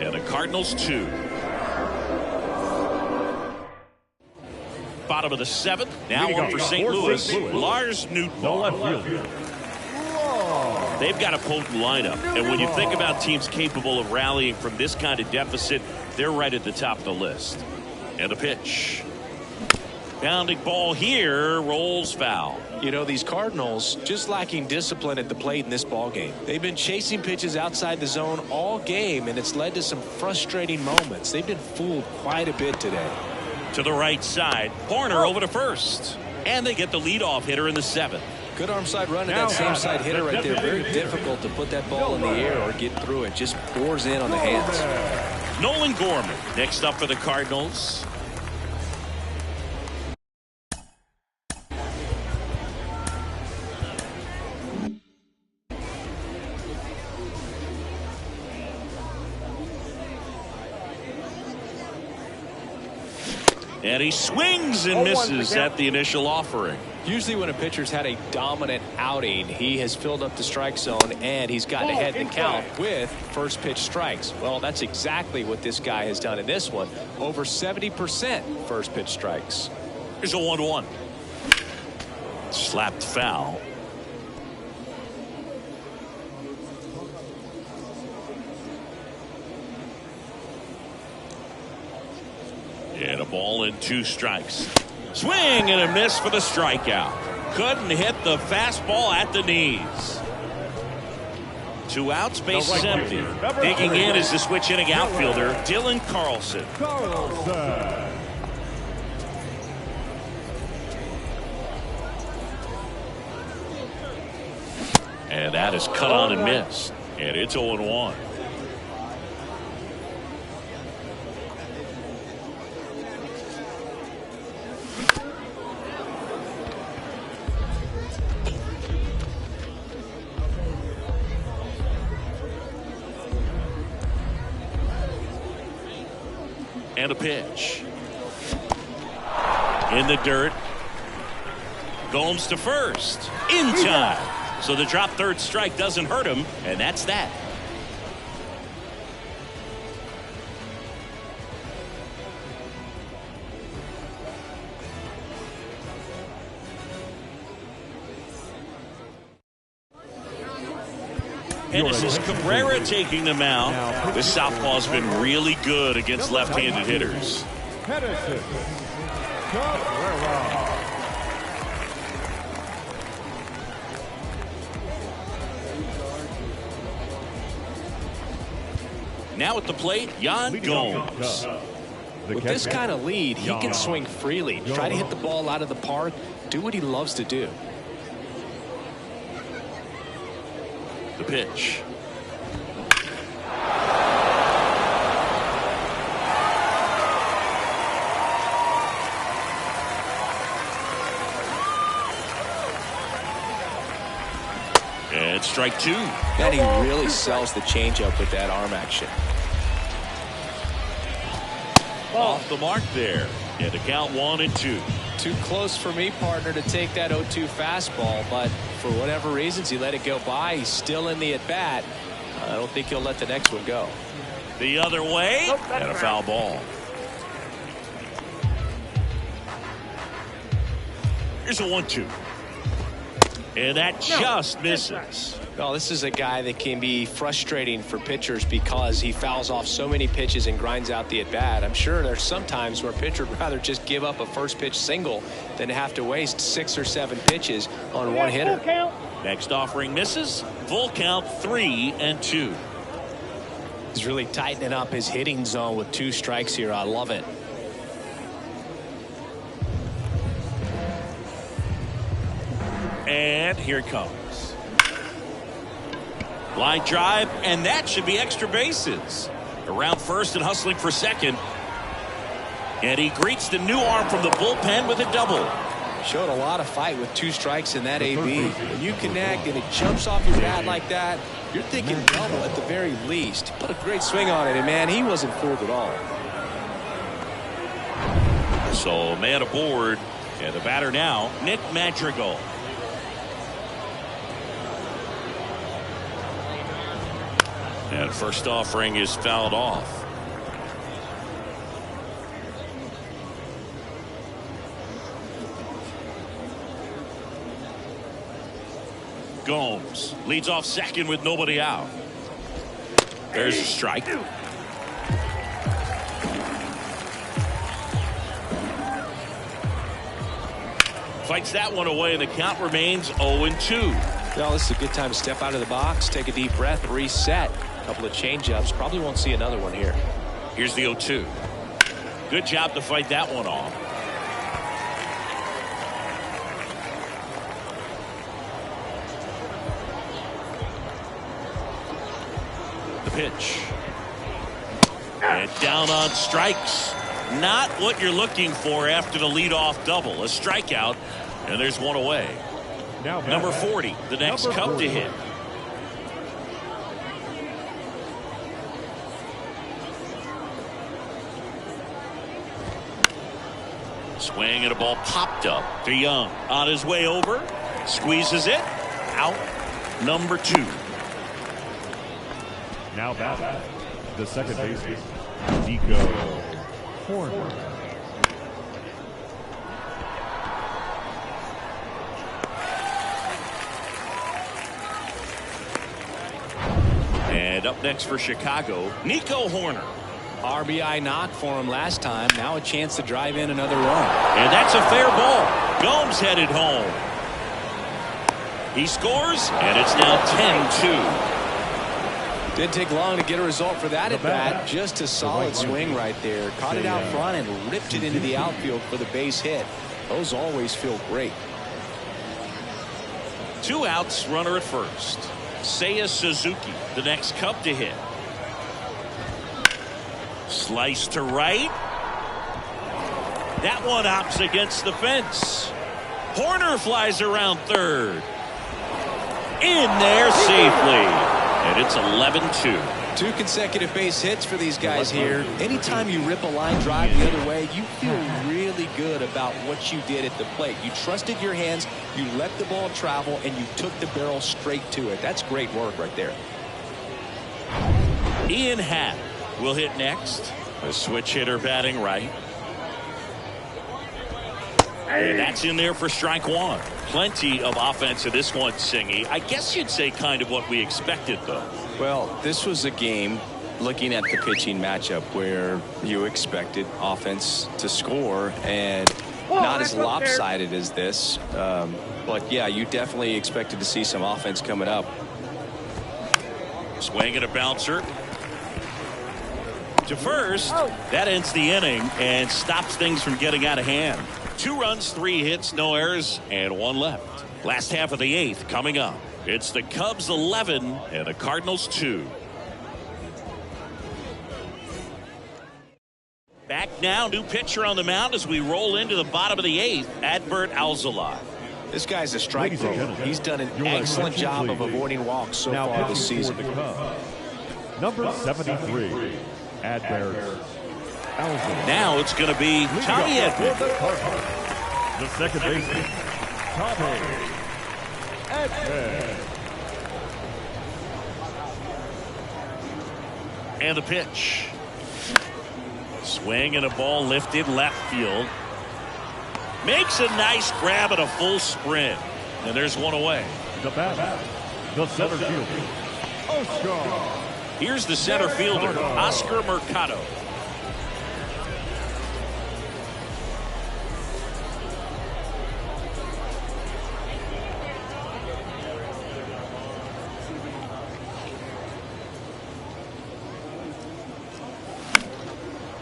and the Cardinals 2. Bottom of the 7th. Now on for St. Louis. Lars Nootbaar. They've got a potent lineup, and when you think about teams capable of rallying from this kind of deficit, they're right at the top of the list. And a pitch. Pounding ball here, rolls foul. You know, these Cardinals just lacking discipline at the plate in this ball game. They've been chasing pitches outside the zone all game, and it's led to some frustrating moments. They've been fooled quite a bit today. To the right side, Horner over to first. And they get the leadoff hitter in the 7th. Good arm side run to that same side hitter right there. Very difficult to put that ball in the air or get through it. Just pours in on the hands. Nolan Gorman next up for the Cardinals. And he swings and misses at the initial offering. Usually when a pitcher's had a dominant outing, he has filled up the strike zone and he's gotten ahead in the count with first pitch strikes. Well, that's exactly what this guy has done in this one. Over 70% first pitch strikes. Here's a 1-1. Slapped foul. And a ball and 2 strikes. Swing and a miss for the strikeout. Couldn't hit the fastball at the knees. 2 outs, bases empty. Digging in is the switch hitting outfielder, Dylan Carlson. And that is cut on and missed. And it's 0-1. And a pitch. In the dirt. Gomes to first. In time. So the drop third strike doesn't hurt him, and that's that. And this is Cabrera taking the mound. This southpaw's been really good against left-handed hitters. Now at the plate, Yan Gomes. With this kind of lead, he can swing freely, try to hit the ball out of the park, do what he loves to do. The pitch. And strike 2. And he really sells the changeup with that arm action. Off the mark there. And the count 1-2. Too close for me, partner, to take that 0-2 fastball, but for whatever reasons he let it go by. He's still in the at-bat. I don't think he'll let the next one go. The other way, and a foul ball. Here's a 1-2. And that just misses. Well, this is a guy that can be frustrating for pitchers because he fouls off so many pitches and grinds out the at-bat. I'm sure there's some times where a pitcher would rather just give up a first pitch single than have to waste 6 or 7 pitches on one hitter. Next offering misses. Full count 3-2. He's really tightening up his hitting zone with 2 strikes here. I love it. And here it comes. Line drive, and that should be extra bases. Around first and hustling for second. And he greets the new arm from the bullpen with a double. Showed a lot of fight with 2 strikes in that AB. When you connect and it jumps off your bat like that, you're thinking double at the very least. Put a great swing on it, and man, he wasn't fooled at all. So man aboard, and the batter now, Nick Madrigal. And first offering is fouled off. Gomes leads off second with nobody out. There's a strike. Fights that one away, and the count remains 0-2. Well, this is a good time to step out of the box, take a deep breath, reset. A couple of change-ups. Probably won't see another one here. Here's the 0-2. Good job to fight that one off. The pitch. And down on strikes. Not what you're looking for after the leadoff double. A strikeout, and there's one away. Now Number 40, the next cup to hit. Swing and a ball popped up to Young. On his way over. Squeezes it. Out. Number 2. Now batting, the second baseman, Nico Horner. And up next for Chicago, Nico Horner. RBI knock for him last time. Now a chance to drive in another run. And that's a fair ball. Gomes headed home. He scores, and it's now 10-2. Didn't take long to get a result for that at bat. Just a solid swing right there. Caught it out front and ripped it into the outfield for the base hit. Those always feel great. 2 outs, runner at first. Seiya Suzuki, the next cup to hit. Slice to right. That one hops against the fence. Horner flies around third. In there safely. And it's 11-2. 2 consecutive base hits for these guys here. Anytime you rip a line drive the other way, you feel really good about what you did at the plate. You trusted your hands, you let the ball travel, and you took the barrel straight to it. That's great work right there. Ian Happ will hit next. A switch hitter batting right. And that's in there for strike 1. Plenty of offense in this one, Singy. I guess you'd say kind of what we expected, though. Well, this was a game, looking at the pitching matchup, where you expected offense to score, and not as lopsided as this. But, yeah, you definitely expected to see some offense coming up. Swing and a bouncer. To first, that ends the inning and stops things from getting out of hand. 2 runs, 3 hits, no errors, and 1 left. Last half of the 8th coming up. It's the Cubs 11 and the Cardinals 2. Back now, new pitcher on the mound as we roll into the bottom of the 8th, Adbert Alzolay. This guy's a strike thrower. He's done an excellent job of avoiding walks so far this season. Number 73, Adbert Alzolay. Now it's going to be Tommy Edman. The second baseman, Tommy Edman. And the pitch. Swing and a ball lifted left field. Makes a nice grab at a full sprint. And there's one away. The batter, the center fielder, Oscar. Here's the center fielder, Oscar Mercado.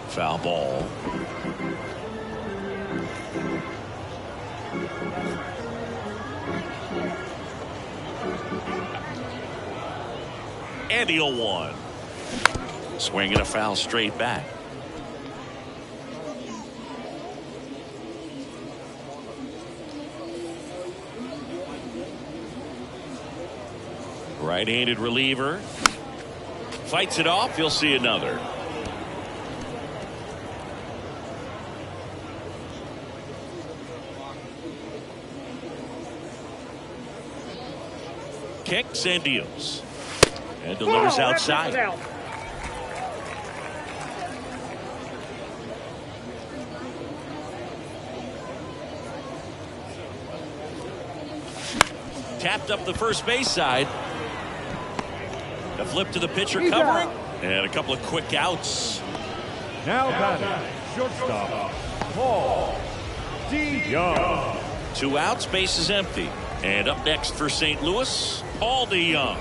Foul ball. And the 0-1. Swing and a foul straight back. Right-handed reliever. Fights it off. You'll see another. Kicks and deals. And delivers outside. Tapped up the first base side. A flip to the pitcher covering. And a couple of quick outs. Now batting, shortstop, Paul DeYoung. 2 outs, base is empty. And up next for St. Louis, Paul DeYoung.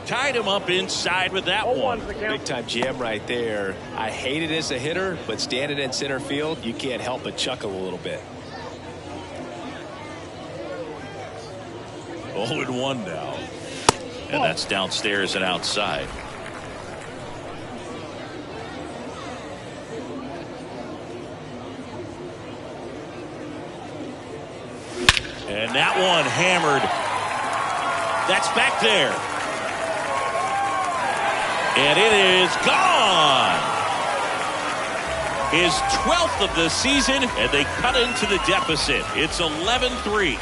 Tied him up inside with that one. Big time jam right there. I hate it as a hitter, but standing in center field, you can't help but chuckle a little bit. 0-1 now. And that's downstairs and outside. And that one hammered. That's back there. And it is gone. His 12th of the season, and they cut into the deficit. It's 11-3.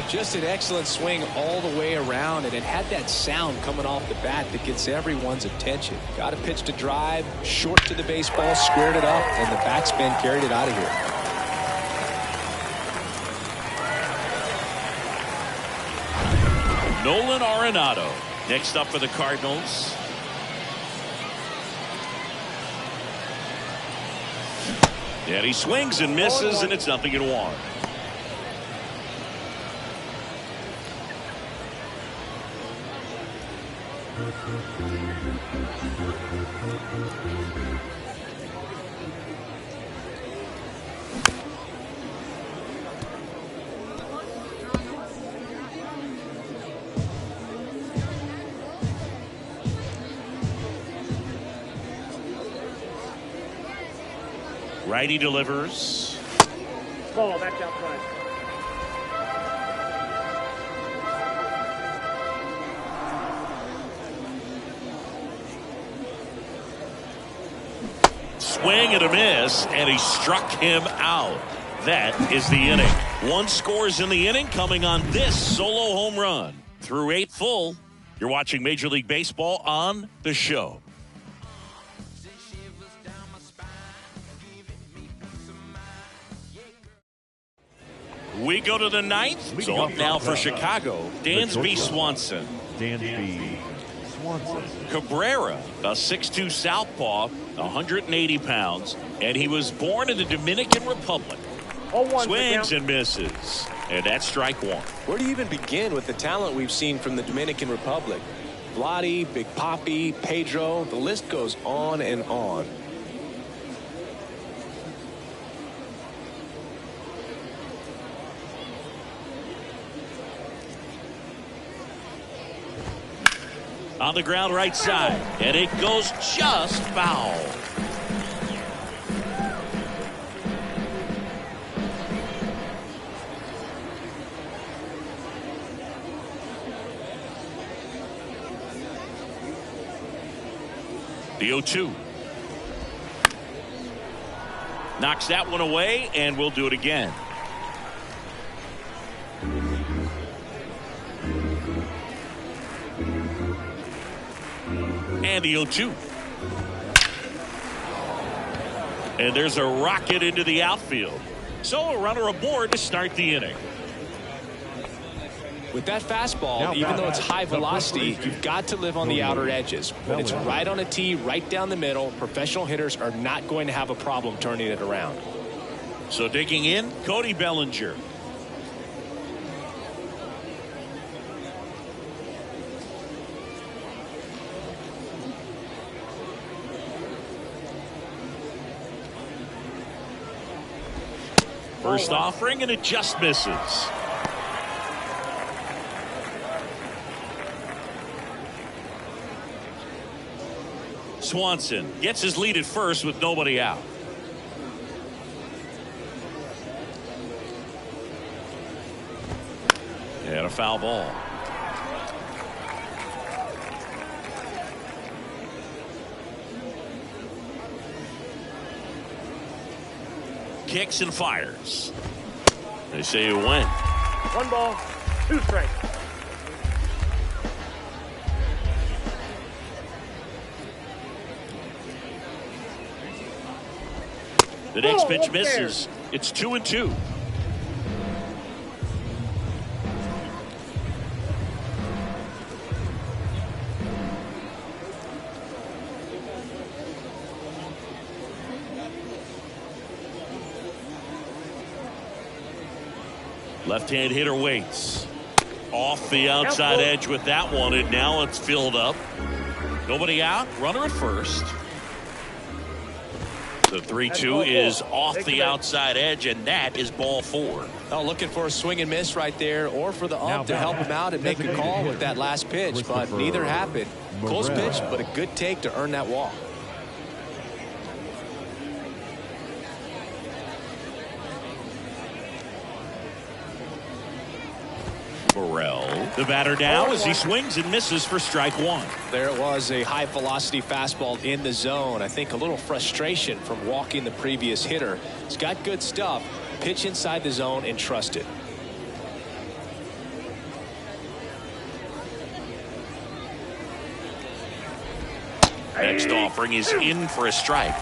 Just an excellent swing all the way around, and it had that sound coming off the bat that gets everyone's attention. Got a pitch to drive, short to the baseball, squared it up, and the backspin carried it out of here. Nolan Arenado next up for the Cardinals. And he swings and misses, and it's 0-1. Righty delivers. Ball back outside. Swing and a miss, and he struck him out. That is the inning. 1 scores in the inning, coming on this solo home run. Through 8 full, you're watching Major League Baseball on The Show. We go to the 9th. So up now for Chicago, Dansby Swanson. Dansby Swanson. Cabrera, a 6'2 southpaw, 180 pounds, and he was born in the Dominican Republic. Swings and misses, and that's strike 1. Where do you even begin with the talent we've seen from the Dominican Republic? Vladdy, Big Papi, Pedro, the list goes on and on. On the ground right side, and it goes just foul. The 0-2. Knocks that one away, and we'll do it again. And the 0-2. And there's a rocket into the outfield. So a runner aboard to start the inning. With that fastball, even though it's high velocity, you've got to live on the outer edges. When it's right on a tee, right down the middle, professional hitters are not going to have a problem turning it around. So digging in, Cody Bellinger. First offering, and it just misses. Swanson gets his lead at first with nobody out. And a foul ball. Kicks and fires. They say it went. 1 ball, 2 strikes. The next pitch misses. It's 2-2. Left-hand hitter waits. Off the outside edge with that one, and now it's filled up. Nobody out. Runner at first. The 3-2 is off the outside edge, and that is ball 4. Oh, looking for a swing and miss right there, or for the ump to help him out and make a call with that last pitch, but neither happened. Close pitch, but a good take to earn that walk. The batter now as he swings and misses for strike 1. There it was, a high velocity fastball in the zone. I think a little frustration from walking the previous hitter. He's got good stuff. Pitch inside the zone and trust it. Next offering is in for a strike.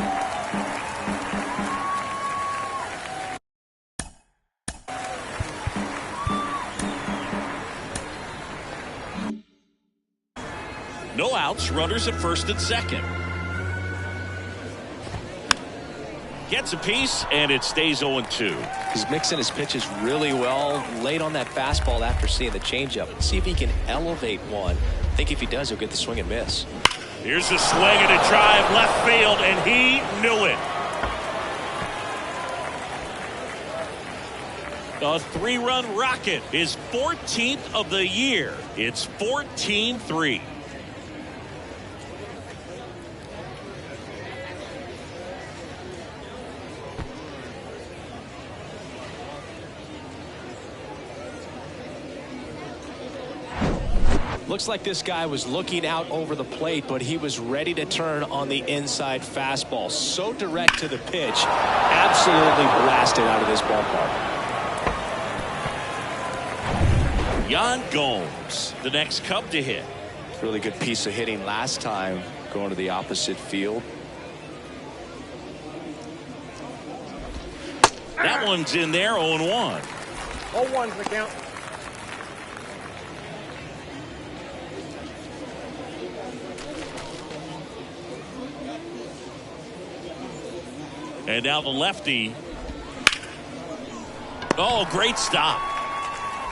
No outs, runners at first and second. Gets a piece, and it stays 0-2. He's mixing his pitches really well. Late on that fastball after seeing the changeup. See if he can elevate one. I think if he does, he'll get the swing and miss. Here's a swing and a drive left field, and he knew it. A 3-run rocket, his 14th of the year. It's 14-3. Looks like this guy was looking out over the plate, but he was ready to turn on the inside fastball. So direct to the pitch. Absolutely blasted out of this ballpark. Yan Gomes, the next Cub to hit. Really good piece of hitting last time, going to the opposite field. That one's in there, 0-1. 0-1's the count. And now the lefty. Oh, great stop.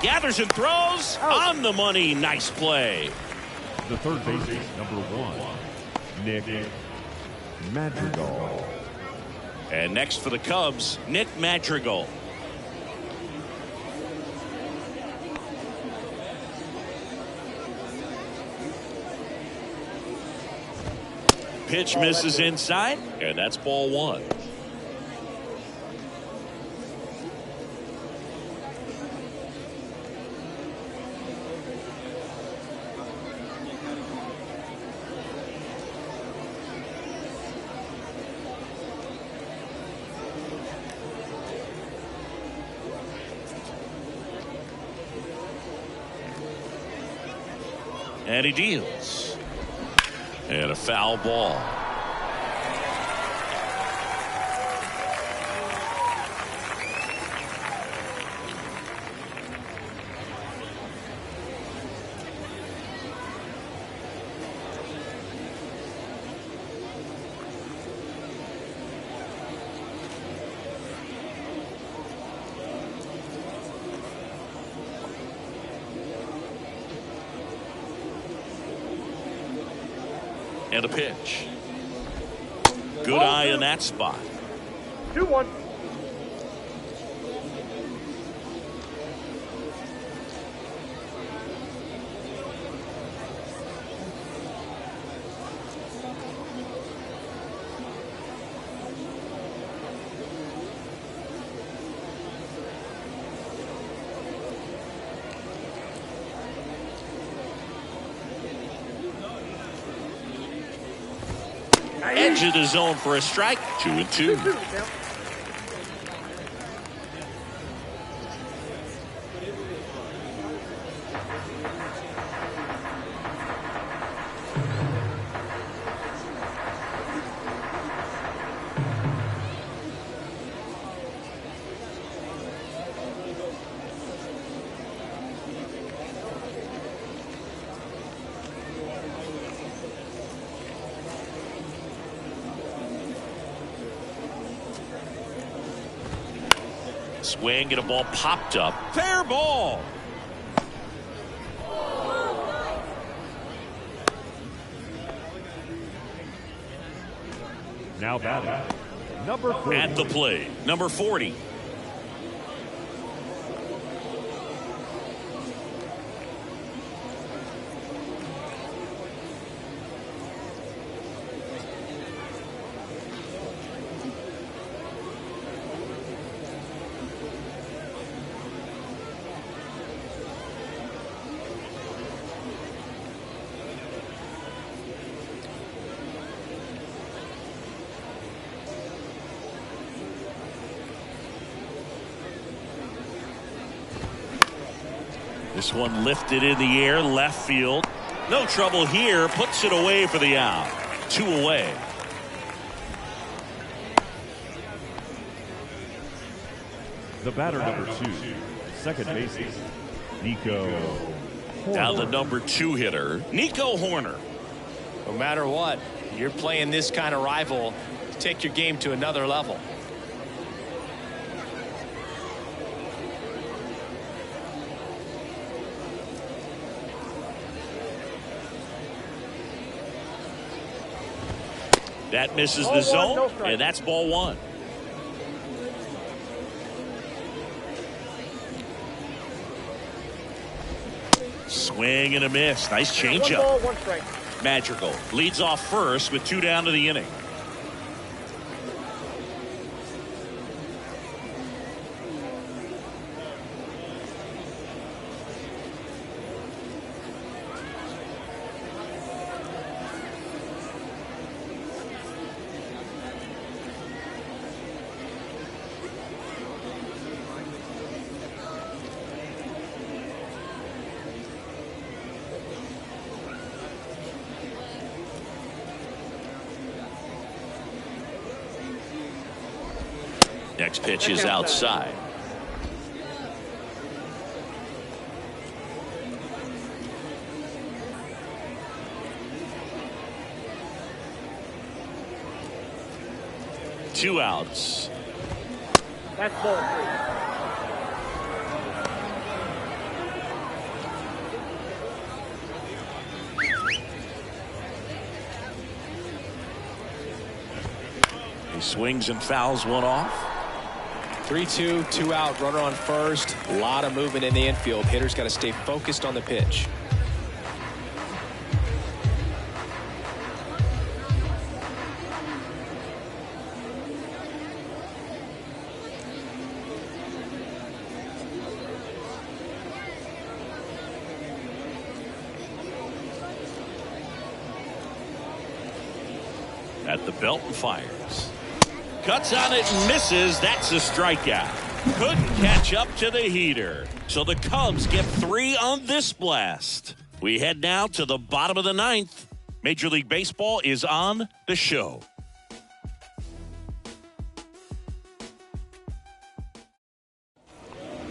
Gathers and throws on the money. Nice play. The third baseman, number 1, Nick Madrigal. And next for the Cubs, Nick Madrigal. Pitch misses inside, and that's ball 1. And he deals. And a foul ball. And a pitch. Good eye in that spot. 2-1. Edge of the zone for a strike. 2-2. Swing and a ball popped up. Fair ball. Now batting, number 40. At the plate, number 40. This one lifted in the air, left field. No trouble here. Puts it away for the out. 2 away. The batter, number 2, second baseman, Nico Horner. Now the number 2 hitter, Nico Horner. No matter what, you're playing this kind of rival, take your game to another level. That misses the zone, and that's ball 1. Swing and a miss. Nice changeup. 1 ball, 1 strike. Madrigal leads off first with 2 down to the inning. Next pitch is outside. Two outs. That's ball 3. He swings and fouls one off. 3-2, 2 out, runner on first. A lot of movement in the infield. Hitter's got to stay focused on the pitch. At the belt and fires. Cuts on it and misses. That's a strikeout. Couldn't catch up to the heater. So the Cubs get 3 on this blast. We head now to the bottom of the 9th. Major League Baseball is on the show.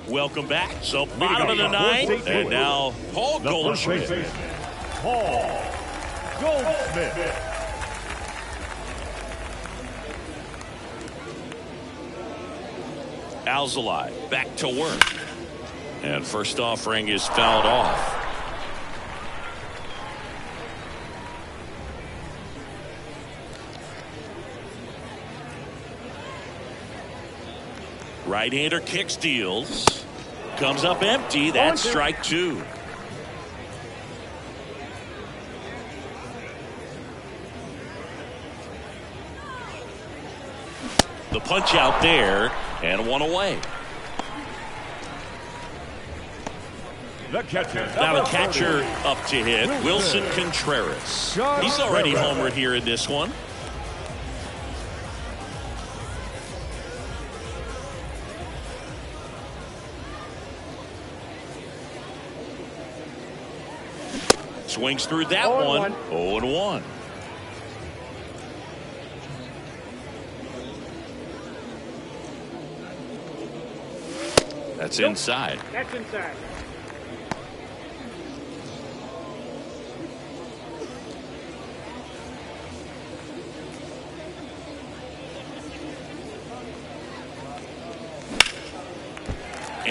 Welcome back. So bottom of the 9th. And now Paul Goldschmidt. Paul Goldschmidt. Alzolay back to work. And first offering is fouled off. Right-hander kicks, deals. Comes up empty. That's strike 2. The punch out there, and 1 away. The catcher. Now the catcher up to hit, Wilson Contreras. He's already homered here in this one. Swings through that one. 0-1. That's inside. That's inside.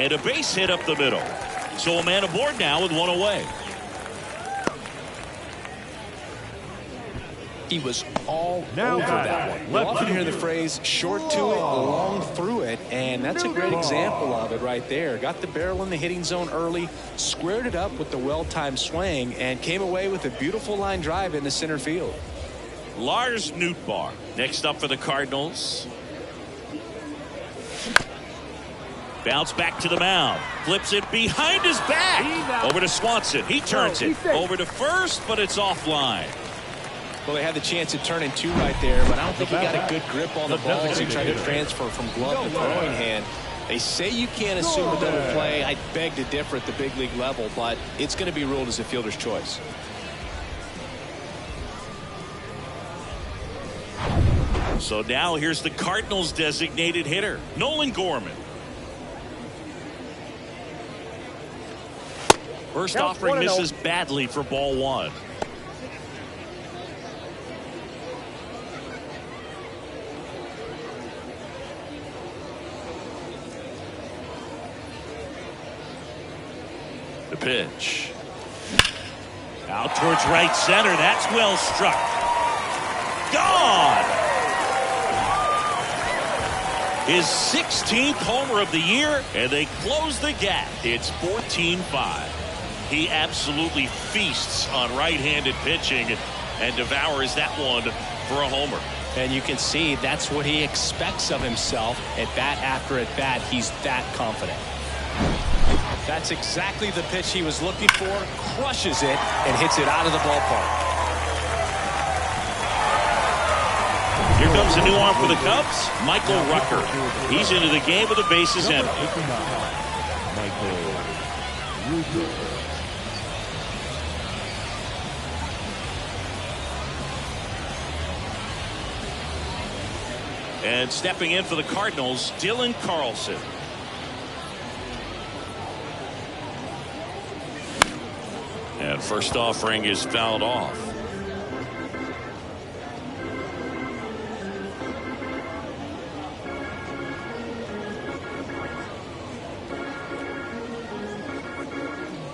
And a base hit up the middle. So a man aboard now with one away. He was all Now over that one. You often hear the phrase short to it, long through it, and that's a great example of it right there. Got the barrel in the hitting zone early, squared it up with the well-timed swing, and came away with a beautiful line drive into center field. Lars Nootbaar next up for the Cardinals. Bounce back to the mound. Flips it behind his back. Over to Swanson. He turns it over to first, but it's offline. Well, they had the chance of turning two right there, but I don't think he got a good grip on the ball as he tried to transfer from glove to throwing hand. They say you can't assume a double play. I beg to differ at the big league level, but it's going to be ruled as a fielder's choice. So now here's the Cardinals' designated hitter, Nolan Gorman. First offering misses badly for ball one. The pitch. Out towards right center. That's well struck. Gone. His 16th homer of the year, and they close the gap. It's 14-5. He absolutely feasts on right-handed pitching and devours that one for a homer. And you can see that's what he expects of himself at bat after at bat. He's that confident. That's exactly the pitch he was looking for. Crushes it and hits it out of the ballpark. Here comes a new arm for the Cubs, Michael Rucker. He's into the game with the bases empty. And stepping in for the Cardinals, Dylan Carlson. And first offering is fouled off.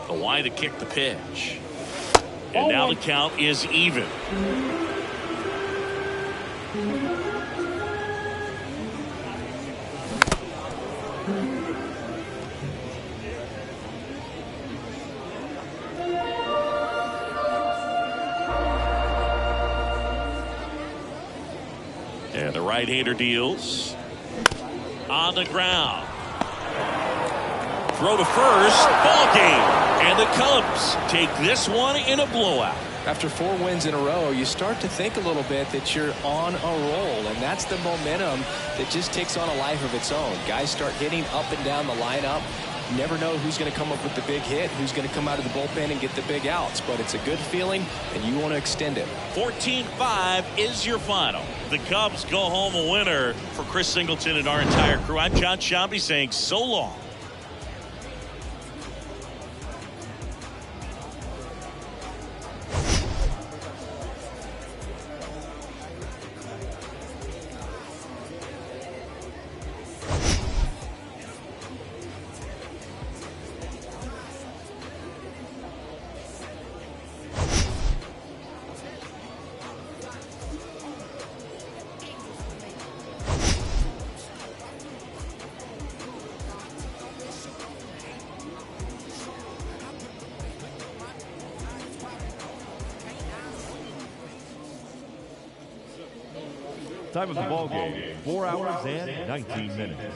A wide to kick the pitch. And now the count is even. And the right-hander deals. On the ground. Throw to first. Ball game. And the Cubs take this one in a blowout. After 4 wins in a row, you start to think a little bit that you're on a roll, and that's the momentum that just takes on a life of its own. Guys start hitting up and down the lineup. You never know who's going to come up with the big hit, who's going to come out of the bullpen and get the big outs, but it's a good feeling, and you want to extend it. 14-5 is your final. The Cubs go home a winner. For Chris Singleton and our entire crew, I'm John Shambi saying so long. Time of the ball game, 4 hours and 19 minutes.